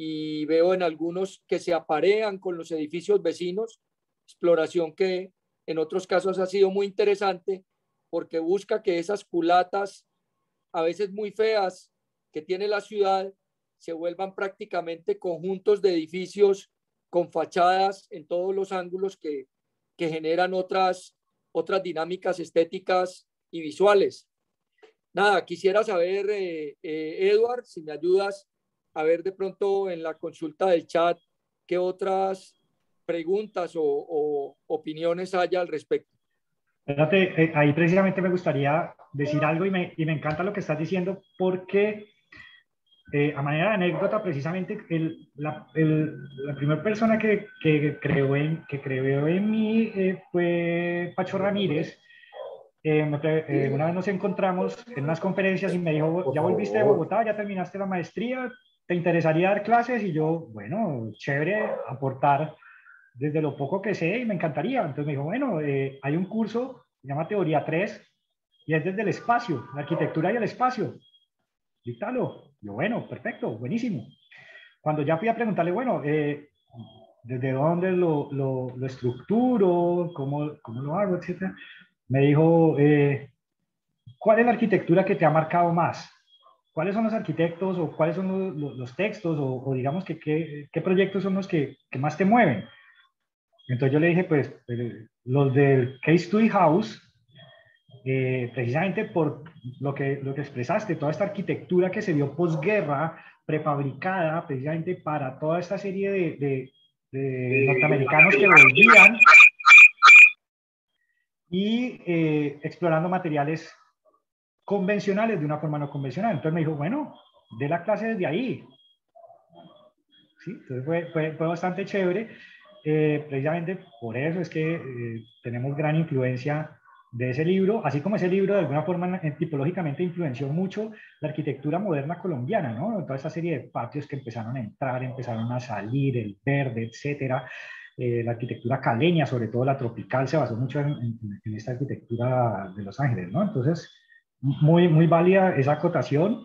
y veo en algunos que se aparean con los edificios vecinos, exploración que en otros casos ha sido muy interesante porque busca que esas culatas, a veces muy feas, que tiene la ciudad, se vuelvan prácticamente conjuntos de edificios con fachadas en todos los ángulos que generan otras dinámicas estéticas y visuales. Nada, quisiera saber, Edward, si me ayudas a ver de pronto en la consulta del chat qué otras preguntas o opiniones haya al respecto. Espérate, ahí precisamente me gustaría decir algo y me encanta lo que estás diciendo porque a manera de anécdota, precisamente la primera persona que creó en mí fue Pacho Ramírez. Una vez nos encontramos en unas conferencias y me dijo, ¿ya volviste de Bogotá? ¿Ya terminaste la maestría? ¿Te interesaría dar clases? Y yo, bueno, chévere, aportar desde lo poco que sé y me encantaría. Entonces me dijo, bueno, hay un curso, se llama Teoría 3 y es desde el espacio, la arquitectura y el espacio. Dictalo. Yo, bueno, perfecto, buenísimo. Cuando ya fui a preguntarle, bueno, ¿desde dónde lo estructuro? ¿Cómo lo hago? Etcétera. Me dijo, ¿cuál es la arquitectura que te ha marcado más? ¿Cuáles son los arquitectos o cuáles son los textos o digamos que qué proyectos son los que más te mueven? Entonces yo le dije, pues, los del K-Study House, precisamente por lo que expresaste, toda esta arquitectura que se dio posguerra, prefabricada, precisamente para toda esta serie de norteamericanos que volvían y explorando materiales convencionales de una forma no convencional. Entonces me dijo, bueno, de la clase desde ahí. ¿Sí? Entonces fue bastante chévere. Precisamente por eso es que tenemos gran influencia de ese libro, así como ese libro de alguna forma tipológicamente influenció mucho la arquitectura moderna colombiana, ¿no? Toda esa serie de patios que empezaron a entrar, empezaron a salir, el verde, etcétera. La arquitectura caleña, sobre todo la tropical, se basó mucho en esta arquitectura de Los Ángeles, ¿no? Entonces, muy válida esa acotación.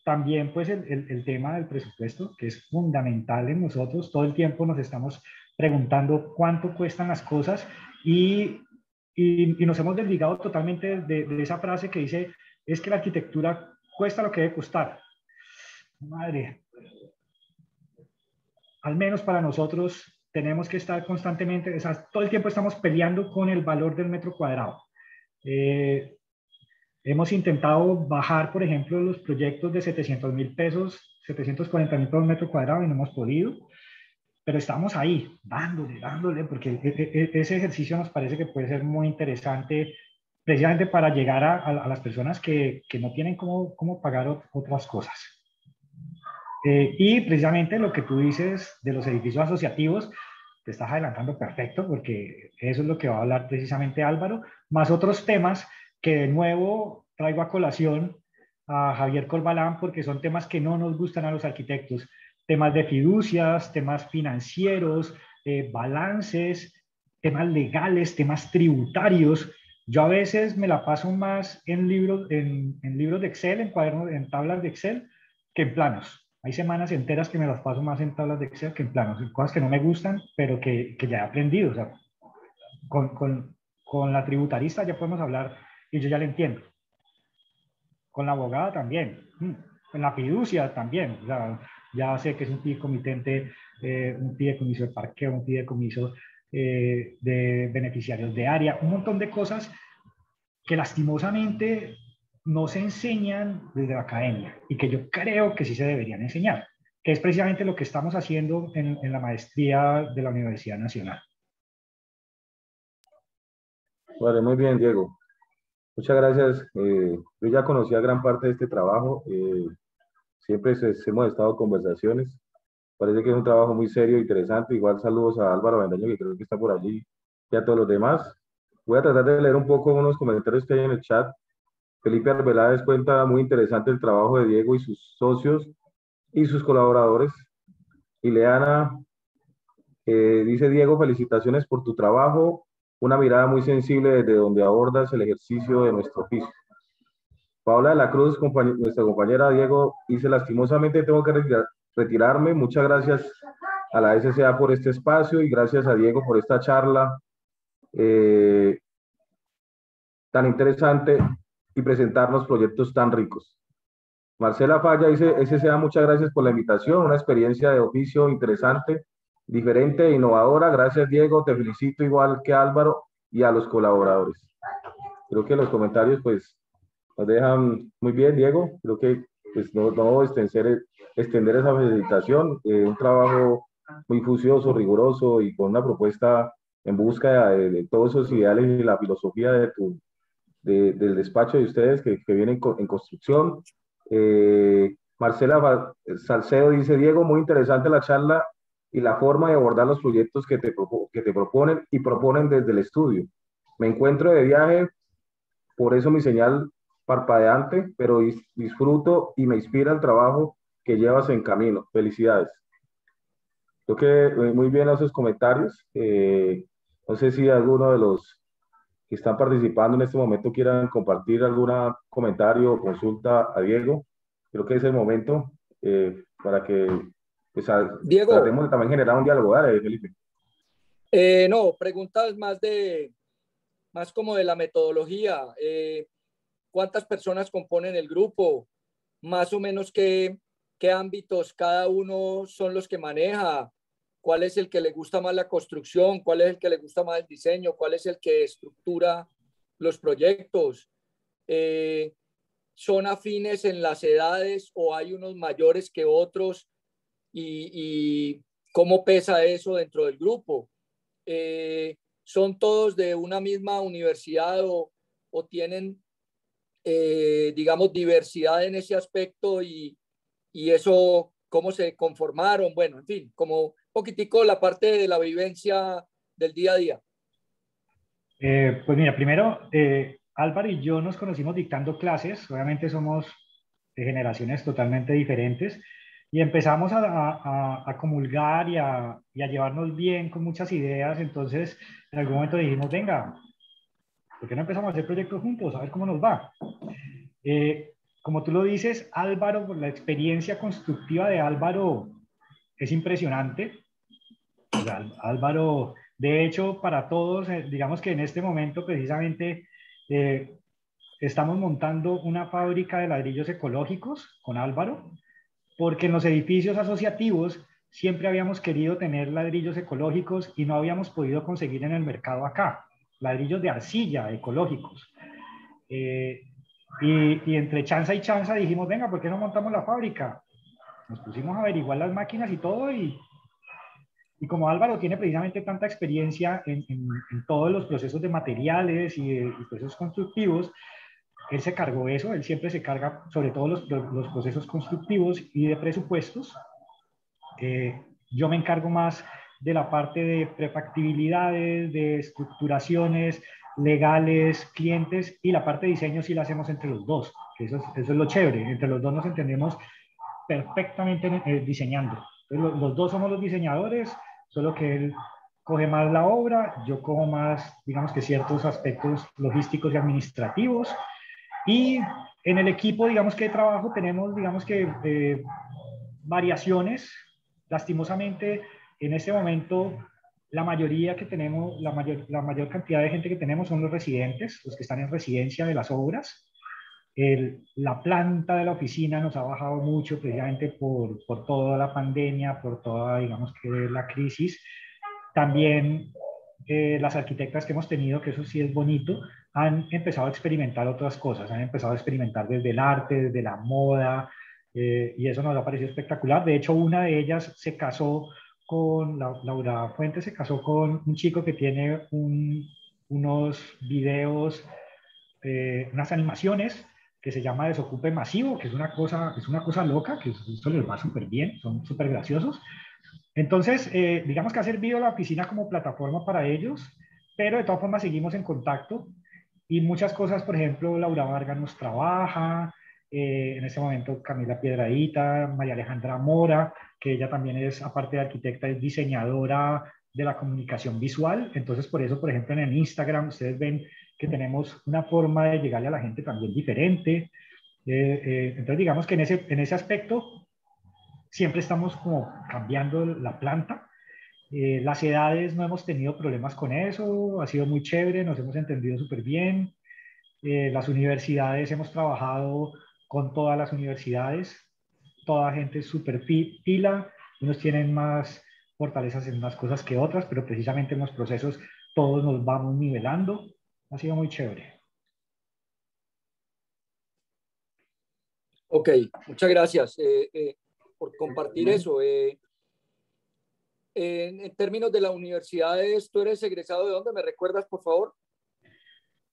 También pues el tema del presupuesto, que es fundamental en nosotros. Todo el tiempo nos estamos preguntando cuánto cuestan las cosas y nos hemos desligado totalmente de esa frase que dice, es que la arquitectura cuesta lo que debe costar. Madre, al menos para nosotros tenemos que estar constantemente, o sea, todo el tiempo estamos peleando con el valor del metro cuadrado. Hemos intentado bajar, por ejemplo, los proyectos de 700.000 pesos, 740.000 por metro cuadrado y no hemos podido, pero estamos ahí, dándole, porque ese ejercicio nos parece que puede ser muy interesante precisamente para llegar a las personas que no tienen cómo pagar otras cosas. Y precisamente lo que tú dices de los edificios asociativos, te estás adelantando perfecto, porque eso es lo que va a hablar precisamente Álvaro, más otros temas que de nuevo traigo a colación a Javier Corbalán, porque son temas que no nos gustan a los arquitectos, temas de fiducias, temas financieros, balances, temas legales, temas tributarios. Yo a veces me la paso más en libros de Excel, en cuadernos, en tablas de Excel, que en planos. Hay semanas enteras que me las paso más en tablas de Excel que en planos, cosas que no me gustan, pero que ya he aprendido. O sea, con la tributarista ya podemos hablar y yo ya le entiendo. Con la abogada también. Con la fiducia también. O sea, ya sé que es un fideicomitente, un fideicomiso de parqueo, un fideicomiso de beneficiarios de área, un montón de cosas que lastimosamente no se enseñan desde la academia y que yo creo que sí se deberían enseñar, que es precisamente lo que estamos haciendo en la maestría de la Universidad Nacional. Vale, muy bien, Diego. Muchas gracias. Yo ya conocía gran parte de este trabajo. Siempre hemos estado en conversaciones. Parece que es un trabajo muy serio e interesante. Igual saludos a Álvaro Bendaño, que creo que está por allí, y a todos los demás. Voy a tratar de leer un poco unos comentarios que hay en el chat. Felipe Arbeláez cuenta muy interesante el trabajo de Diego y sus socios y sus colaboradores. Ileana dice, Diego, felicitaciones por tu trabajo. Una mirada muy sensible desde donde abordas el ejercicio de nuestro oficio. Paola de la Cruz, nuestra compañera Diego, dice, lastimosamente tengo que retirarme. Muchas gracias a la SCA por este espacio y gracias a Diego por esta charla tan interesante y presentarnos proyectos tan ricos. Marcela Falla dice, SCA, muchas gracias por la invitación, una experiencia de oficio interesante, diferente e innovadora. Gracias, Diego, te felicito igual que Álvaro y a los colaboradores. Creo que los comentarios pues nos dejan muy bien, Diego. Creo que pues no extender esa felicitación, un trabajo muy juicioso, riguroso y con una propuesta en busca de todos esos ideales y la filosofía del despacho de ustedes que vienen en construcción. Marcela Salcedo dice, Diego, muy interesante la charla y la forma de abordar los proyectos que te proponen y proponen desde el estudio. Me encuentro de viaje, por eso mi señal parpadeante, pero disfruto y me inspira el trabajo que llevas en camino. Felicidades. Creo que muy bien esos comentarios. No sé si alguno de los que están participando en este momento quieran compartir algún comentario o consulta a Diego. Creo que es el momento para que pues, Diego, tratemos de también generar un diálogo. Dale, Felipe. No, preguntas más como de la metodología. ¿Cuántas personas componen el grupo? Más o menos qué ámbitos cada uno son los que maneja. ¿Cuál es el que le gusta más la construcción? ¿Cuál es el que le gusta más el diseño? ¿Cuál es el que estructura los proyectos? ¿Son afines en las edades o hay unos mayores que otros? ¿Y cómo pesa eso dentro del grupo? ¿Son todos de una misma universidad o tienen, digamos, diversidad en ese aspecto y eso, cómo se conformaron? Bueno, en fin, como un poquitico la parte de la vivencia del día a día. Pues mira, primero, Álvaro y yo nos conocimos dictando clases, obviamente somos de generaciones totalmente diferentes, y empezamos a comulgar y a llevarnos bien con muchas ideas. Entonces, en algún momento dijimos, venga, ¿por qué no empezamos a hacer proyectos juntos? A ver cómo nos va. Como tú lo dices, Álvaro, la experiencia constructiva de Álvaro es impresionante. O sea, Álvaro, de hecho, para todos, digamos que en este momento precisamente estamos montando una fábrica de ladrillos ecológicos con Álvaro, porque en los edificios asociativos siempre habíamos querido tener ladrillos ecológicos y no habíamos podido conseguir en el mercado acá, ladrillos de arcilla ecológicos. Y entre chanza y chanza dijimos, venga, ¿por qué no montamos la fábrica? Nos pusimos a averiguar las máquinas y todo, y como Álvaro tiene precisamente tanta experiencia en todos los procesos de materiales y procesos constructivos, él se cargó eso. Él siempre se carga sobre todo los procesos constructivos y de presupuestos. Yo me encargo más de la parte de prefactibilidades, de estructuraciones legales, clientes, y la parte de diseño sí la hacemos entre los dos, que eso es lo chévere. Entre los dos nos entendemos perfectamente diseñando. Entonces, los dos somos los diseñadores, solo que él coge más la obra, yo cojo más, digamos que ciertos aspectos logísticos y administrativos. Y en el equipo, digamos que de trabajo, tenemos, digamos que variaciones. Lastimosamente, en este momento, la mayoría que tenemos, la mayor cantidad de gente que tenemos son los residentes, los que están en residencia de las obras. La planta de la oficina nos ha bajado mucho precisamente por toda la pandemia, por toda, digamos que la crisis. También las arquitectas que hemos tenido, que eso sí es bonito, han empezado a experimentar otras cosas, han empezado a experimentar desde el arte, desde la moda, y eso nos ha parecido espectacular. De hecho, una de ellas se casó con, Laura Fuentes se casó con un chico que tiene unos videos, unas animaciones que se llama Desocupe Masivo, que es una cosa loca, que eso les va súper bien, son súper graciosos. Entonces, digamos que ha servido la oficina como plataforma para ellos, pero de todas formas seguimos en contacto y muchas cosas. Por ejemplo, Laura Vargas nos trabaja, en este momento Camila Piedradita, María Alejandra Mora, que ella también es, aparte de arquitecta, es diseñadora de la comunicación visual. Entonces, por eso, por ejemplo, en el Instagram ustedes ven que tenemos una forma de llegarle a la gente también diferente. Entonces, digamos que en ese aspecto siempre estamos como cambiando la planta. Las edades no hemos tenido problemas con eso, ha sido muy chévere, nos hemos entendido súper bien. Las universidades, hemos trabajado con todas las universidades, toda gente es súper pila, unos tienen más fortalezas en unas cosas que otras, pero precisamente en los procesos todos nos vamos nivelando, ha sido muy chévere. Ok, muchas gracias por compartir eso. En términos de las universidades, ¿tú eres egresado de dónde? ¿Me recuerdas, por favor?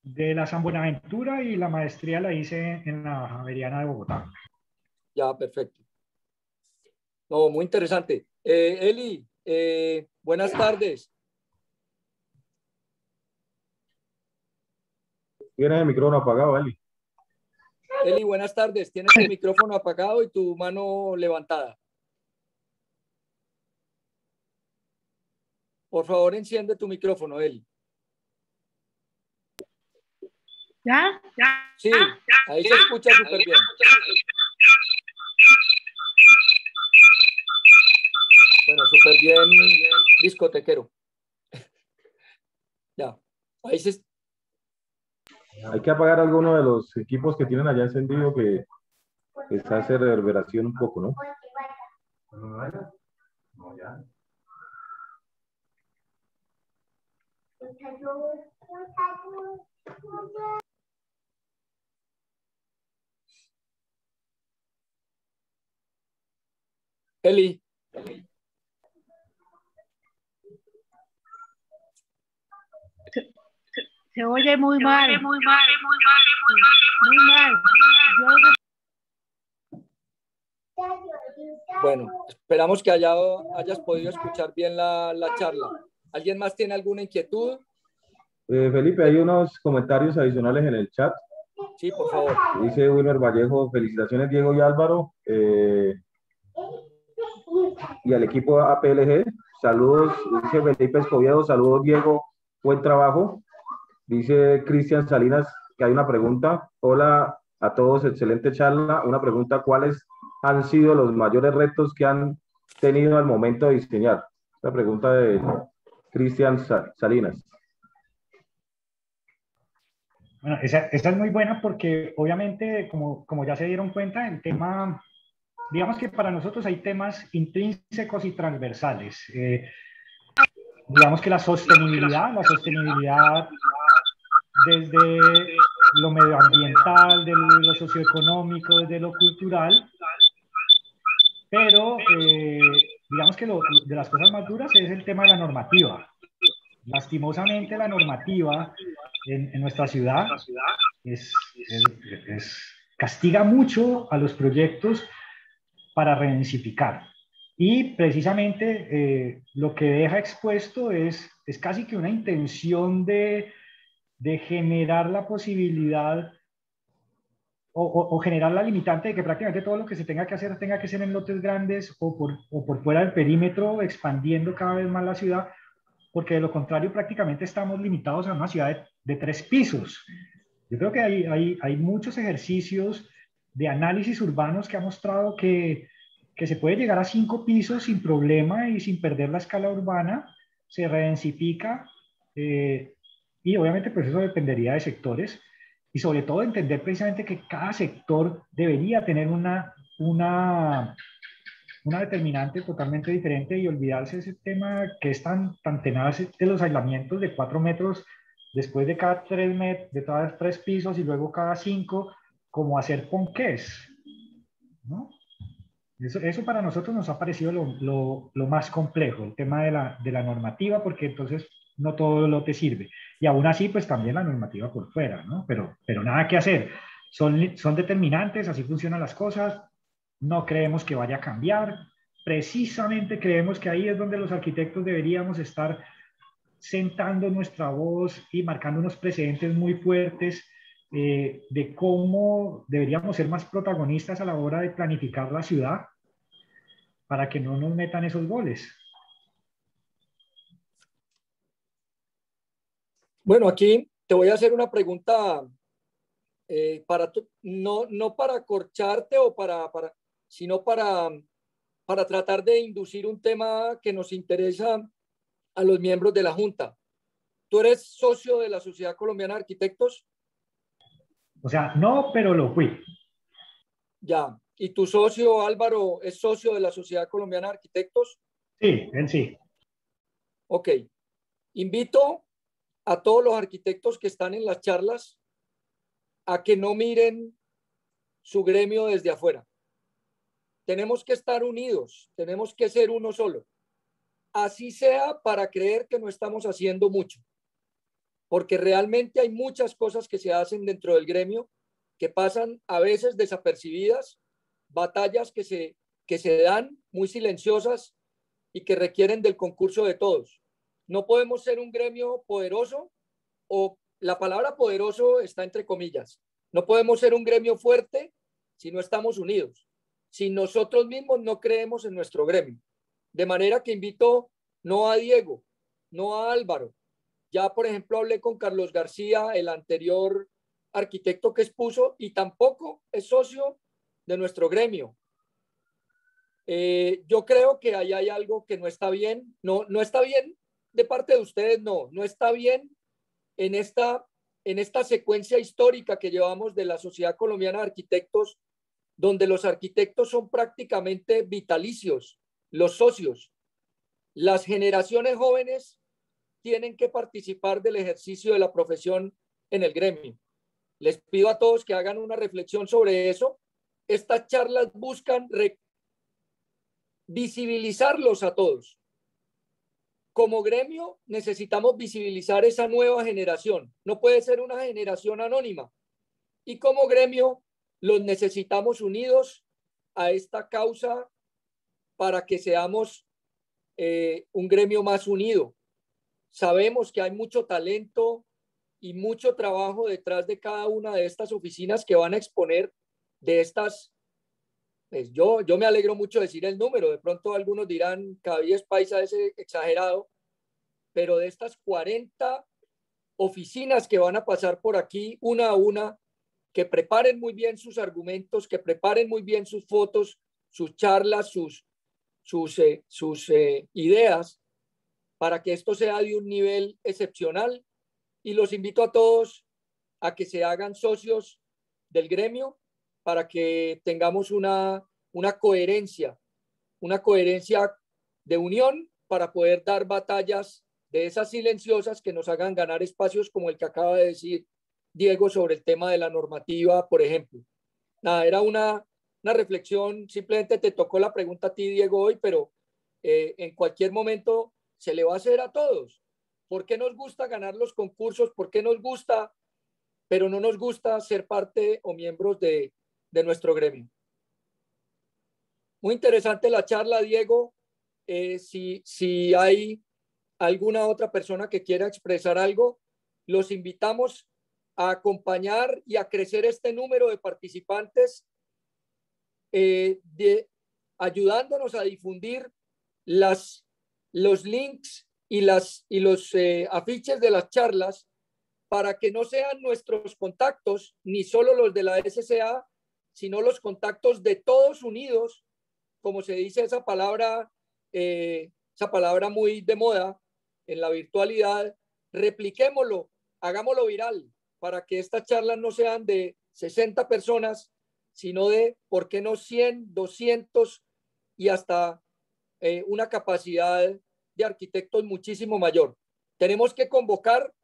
De la San Buenaventura, y la maestría la hice en la Javeriana de Bogotá. Ya, perfecto. No, muy interesante. Eli, buenas tardes. Tienes el micrófono apagado, Eli. Eli, buenas tardes. Tienes el micrófono apagado y tu mano levantada. Por favor, enciende tu micrófono, Eli. ¿Ya? Sí, ahí se escucha súper bien. Bueno, súper bien, discotequero. Ya, ahí se... Hay que apagar alguno de los equipos que tienen allá encendido que está hace reverberación un poco, ¿no? No, ya. Eli. Se oye muy mal. Muy mal. Bueno, esperamos que hayas podido escuchar bien la charla. ¿Alguien más tiene alguna inquietud? Felipe, hay unos comentarios adicionales en el chat. Sí, por favor. Dice Wilmer Vallejo, felicitaciones Diego y Álvaro. Y al equipo APLG, saludos. Dice Felipe Escobedo, saludos Diego, buen trabajo. Dice Cristian Salinas que hay una pregunta. Hola a todos, excelente charla. Una pregunta, ¿cuáles han sido los mayores retos que han tenido al momento de diseñar? Esta pregunta de Cristian Salinas. Bueno, esa es muy buena porque obviamente, como ya se dieron cuenta, el tema, digamos que para nosotros hay temas intrínsecos y transversales. Digamos que la sostenibilidad desde lo medioambiental, de lo socioeconómico, desde lo cultural, pero digamos que de las cosas más duras es el tema de la normativa. Lastimosamente la normativa en nuestra ciudad castiga mucho a los proyectos para redensificar. Y precisamente lo que deja expuesto es casi que una intención de generar la posibilidad o generar la limitante de que prácticamente todo lo que se tenga que hacer tenga que ser en lotes grandes o por fuera del perímetro, expandiendo cada vez más la ciudad, porque de lo contrario prácticamente estamos limitados a una ciudad de 3 pisos. Yo creo que hay muchos ejercicios de análisis urbanos que ha mostrado que se puede llegar a 5 pisos sin problema y sin perder la escala urbana, se redensifica, y obviamente pues eso dependería de sectores, y sobre todo entender precisamente que cada sector debería tener una determinante totalmente diferente y olvidarse de ese tema que es tan tenaz de los aislamientos de 4 metros después de cada 3 pisos y luego cada 5, como hacer ponqués, ¿no? Eso para nosotros nos ha parecido lo más complejo, el tema de la normativa, porque entonces no todo lo te sirve. Y aún así, pues también la normativa por fuera, ¿no? Pero nada que hacer. Son determinantes, así funcionan las cosas. No creemos que vaya a cambiar. Precisamente creemos que ahí es donde los arquitectos deberíamos estar sentando nuestra voz y marcando unos precedentes muy fuertes de cómo deberíamos ser más protagonistas a la hora de planificar la ciudad para que no nos metan esos goles. Bueno, aquí te voy a hacer una pregunta no para corcharte sino para para tratar de inducir un tema que nos interesa a los miembros de la Junta. ¿Tú eres socio de la Sociedad Colombiana de Arquitectos? O sea, no, pero lo fui. Ya. ¿Y tu socio Álvaro es socio de la Sociedad Colombiana de Arquitectos? Sí, él sí. Ok. Invito a todos los arquitectos que están en las charlas a que no miren su gremio desde afuera. Tenemos que estar unidos, tenemos que ser uno solo. Así sea para creer que no estamos haciendo mucho, porque realmente hay muchas cosas que se hacen dentro del gremio que pasan a veces desapercibidas, batallas que se dan muy silenciosas y que requieren del concurso de todos. No podemos ser un gremio poderoso, o la palabra poderoso está entre comillas. No podemos ser un gremio fuerte si no estamos unidos, si nosotros mismos no creemos en nuestro gremio. De manera que invito no a Diego, no a Álvaro. Ya, por ejemplo, hablé con Carlos García, el anterior arquitecto que expuso, y tampoco es socio de nuestro gremio. Yo creo que ahí hay algo que no está bien. No está bien de parte de ustedes, no está bien en esta secuencia histórica que llevamos de la Sociedad Colombiana de Arquitectos, donde los arquitectos son prácticamente vitalicios, los socios. Las generaciones jóvenes tienen que participar del ejercicio de la profesión en el gremio. Les pido a todos que hagan una reflexión sobre eso. Estas charlas buscan visibilizarlos a todos. Como gremio necesitamos visibilizar esa nueva generación. No puede ser una generación anónima. Y como gremio los necesitamos unidos a esta causa para que seamos un gremio más unido. Sabemos que hay mucho talento y mucho trabajo detrás de cada una de estas oficinas que van a exponer de estas. Pues yo me alegro mucho de decir el número. De pronto algunos dirán, Cabilles Paisa es exagerado, pero de estas 40 oficinas que van a pasar por aquí una a una, que preparen muy bien sus argumentos, que preparen muy bien sus fotos, sus charlas, sus ideas, para que esto sea de un nivel excepcional. Y los invito a todos a que se hagan socios del gremio para que tengamos una coherencia de unión para poder dar batallas de esas silenciosas que nos hagan ganar espacios como el que acaba de decir Diego sobre el tema de la normativa, por ejemplo. Nada, era una reflexión, simplemente te tocó la pregunta a ti, Diego, hoy, pero en cualquier momento se le va a hacer a todos. ¿Por qué nos gusta ganar los concursos? ¿Por qué nos gusta, pero no nos gusta ser parte o miembros de nuestro gremio? Muy interesante la charla, Diego. Si hay alguna otra persona que quiera expresar algo, los invitamos a acompañar y a crecer este número de participantes, ayudándonos a difundir los links y los afiches de las charlas, para que no sean nuestros contactos, ni solo los de la SCA, sino los contactos de todos unidos, como se dice esa palabra muy de moda en la virtualidad. Repliquémoslo, hagámoslo viral, para que estas charlas no sean de 60 personas, sino de, ¿por qué no 100, 200 y hasta una capacidad de arquitectos muchísimo mayor? Tenemos que convocar,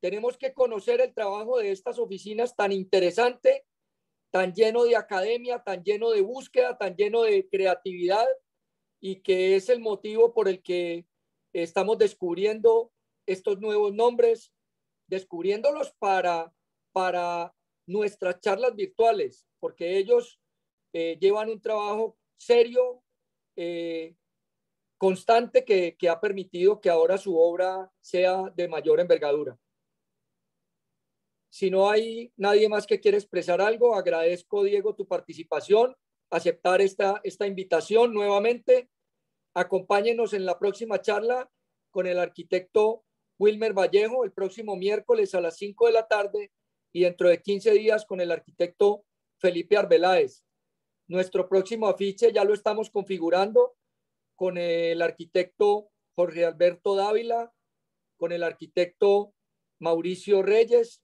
tenemos que conocer el trabajo de estas oficinas tan interesante, tan lleno de academia, tan lleno de búsqueda, tan lleno de creatividad, y que es el motivo por el que estamos descubriendo estos nuevos nombres, descubriéndolos para nuestras charlas virtuales, porque ellos llevan un trabajo serio, constante, que ha permitido que ahora su obra sea de mayor envergadura. Si no hay nadie más que quiera expresar algo, agradezco, Diego, tu participación, aceptar esta invitación nuevamente. Acompáñenos en la próxima charla con el arquitecto Wilmer Vallejo el próximo miércoles a las 5 de la tarde, y dentro de 15 días con el arquitecto Felipe Arbeláez. Nuestro próximo afiche ya lo estamos configurando con el arquitecto Jorge Alberto Dávila, con el arquitecto Mauricio Reyes,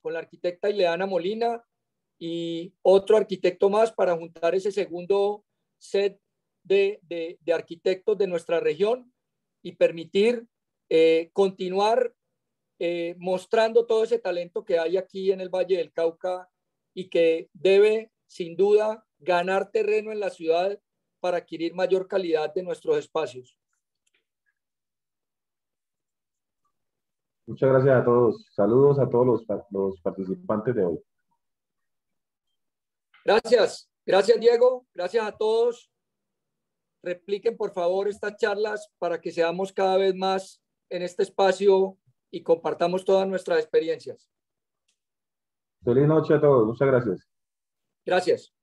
con la arquitecta Ileana Molina y otro arquitecto más para juntar ese segundo set de arquitectos de nuestra región y permitir continuar mostrando todo ese talento que hay aquí en el Valle del Cauca y que debe, sin duda, ganar terreno en la ciudad para adquirir mayor calidad de nuestros espacios. Muchas gracias a todos. Saludos a todos los participantes de hoy. Gracias. Gracias, Diego. Gracias a todos. Repliquen, por favor, estas charlas para que seamos cada vez más en este espacio y compartamos todas nuestras experiencias. Feliz noche a todos. Muchas gracias. Gracias.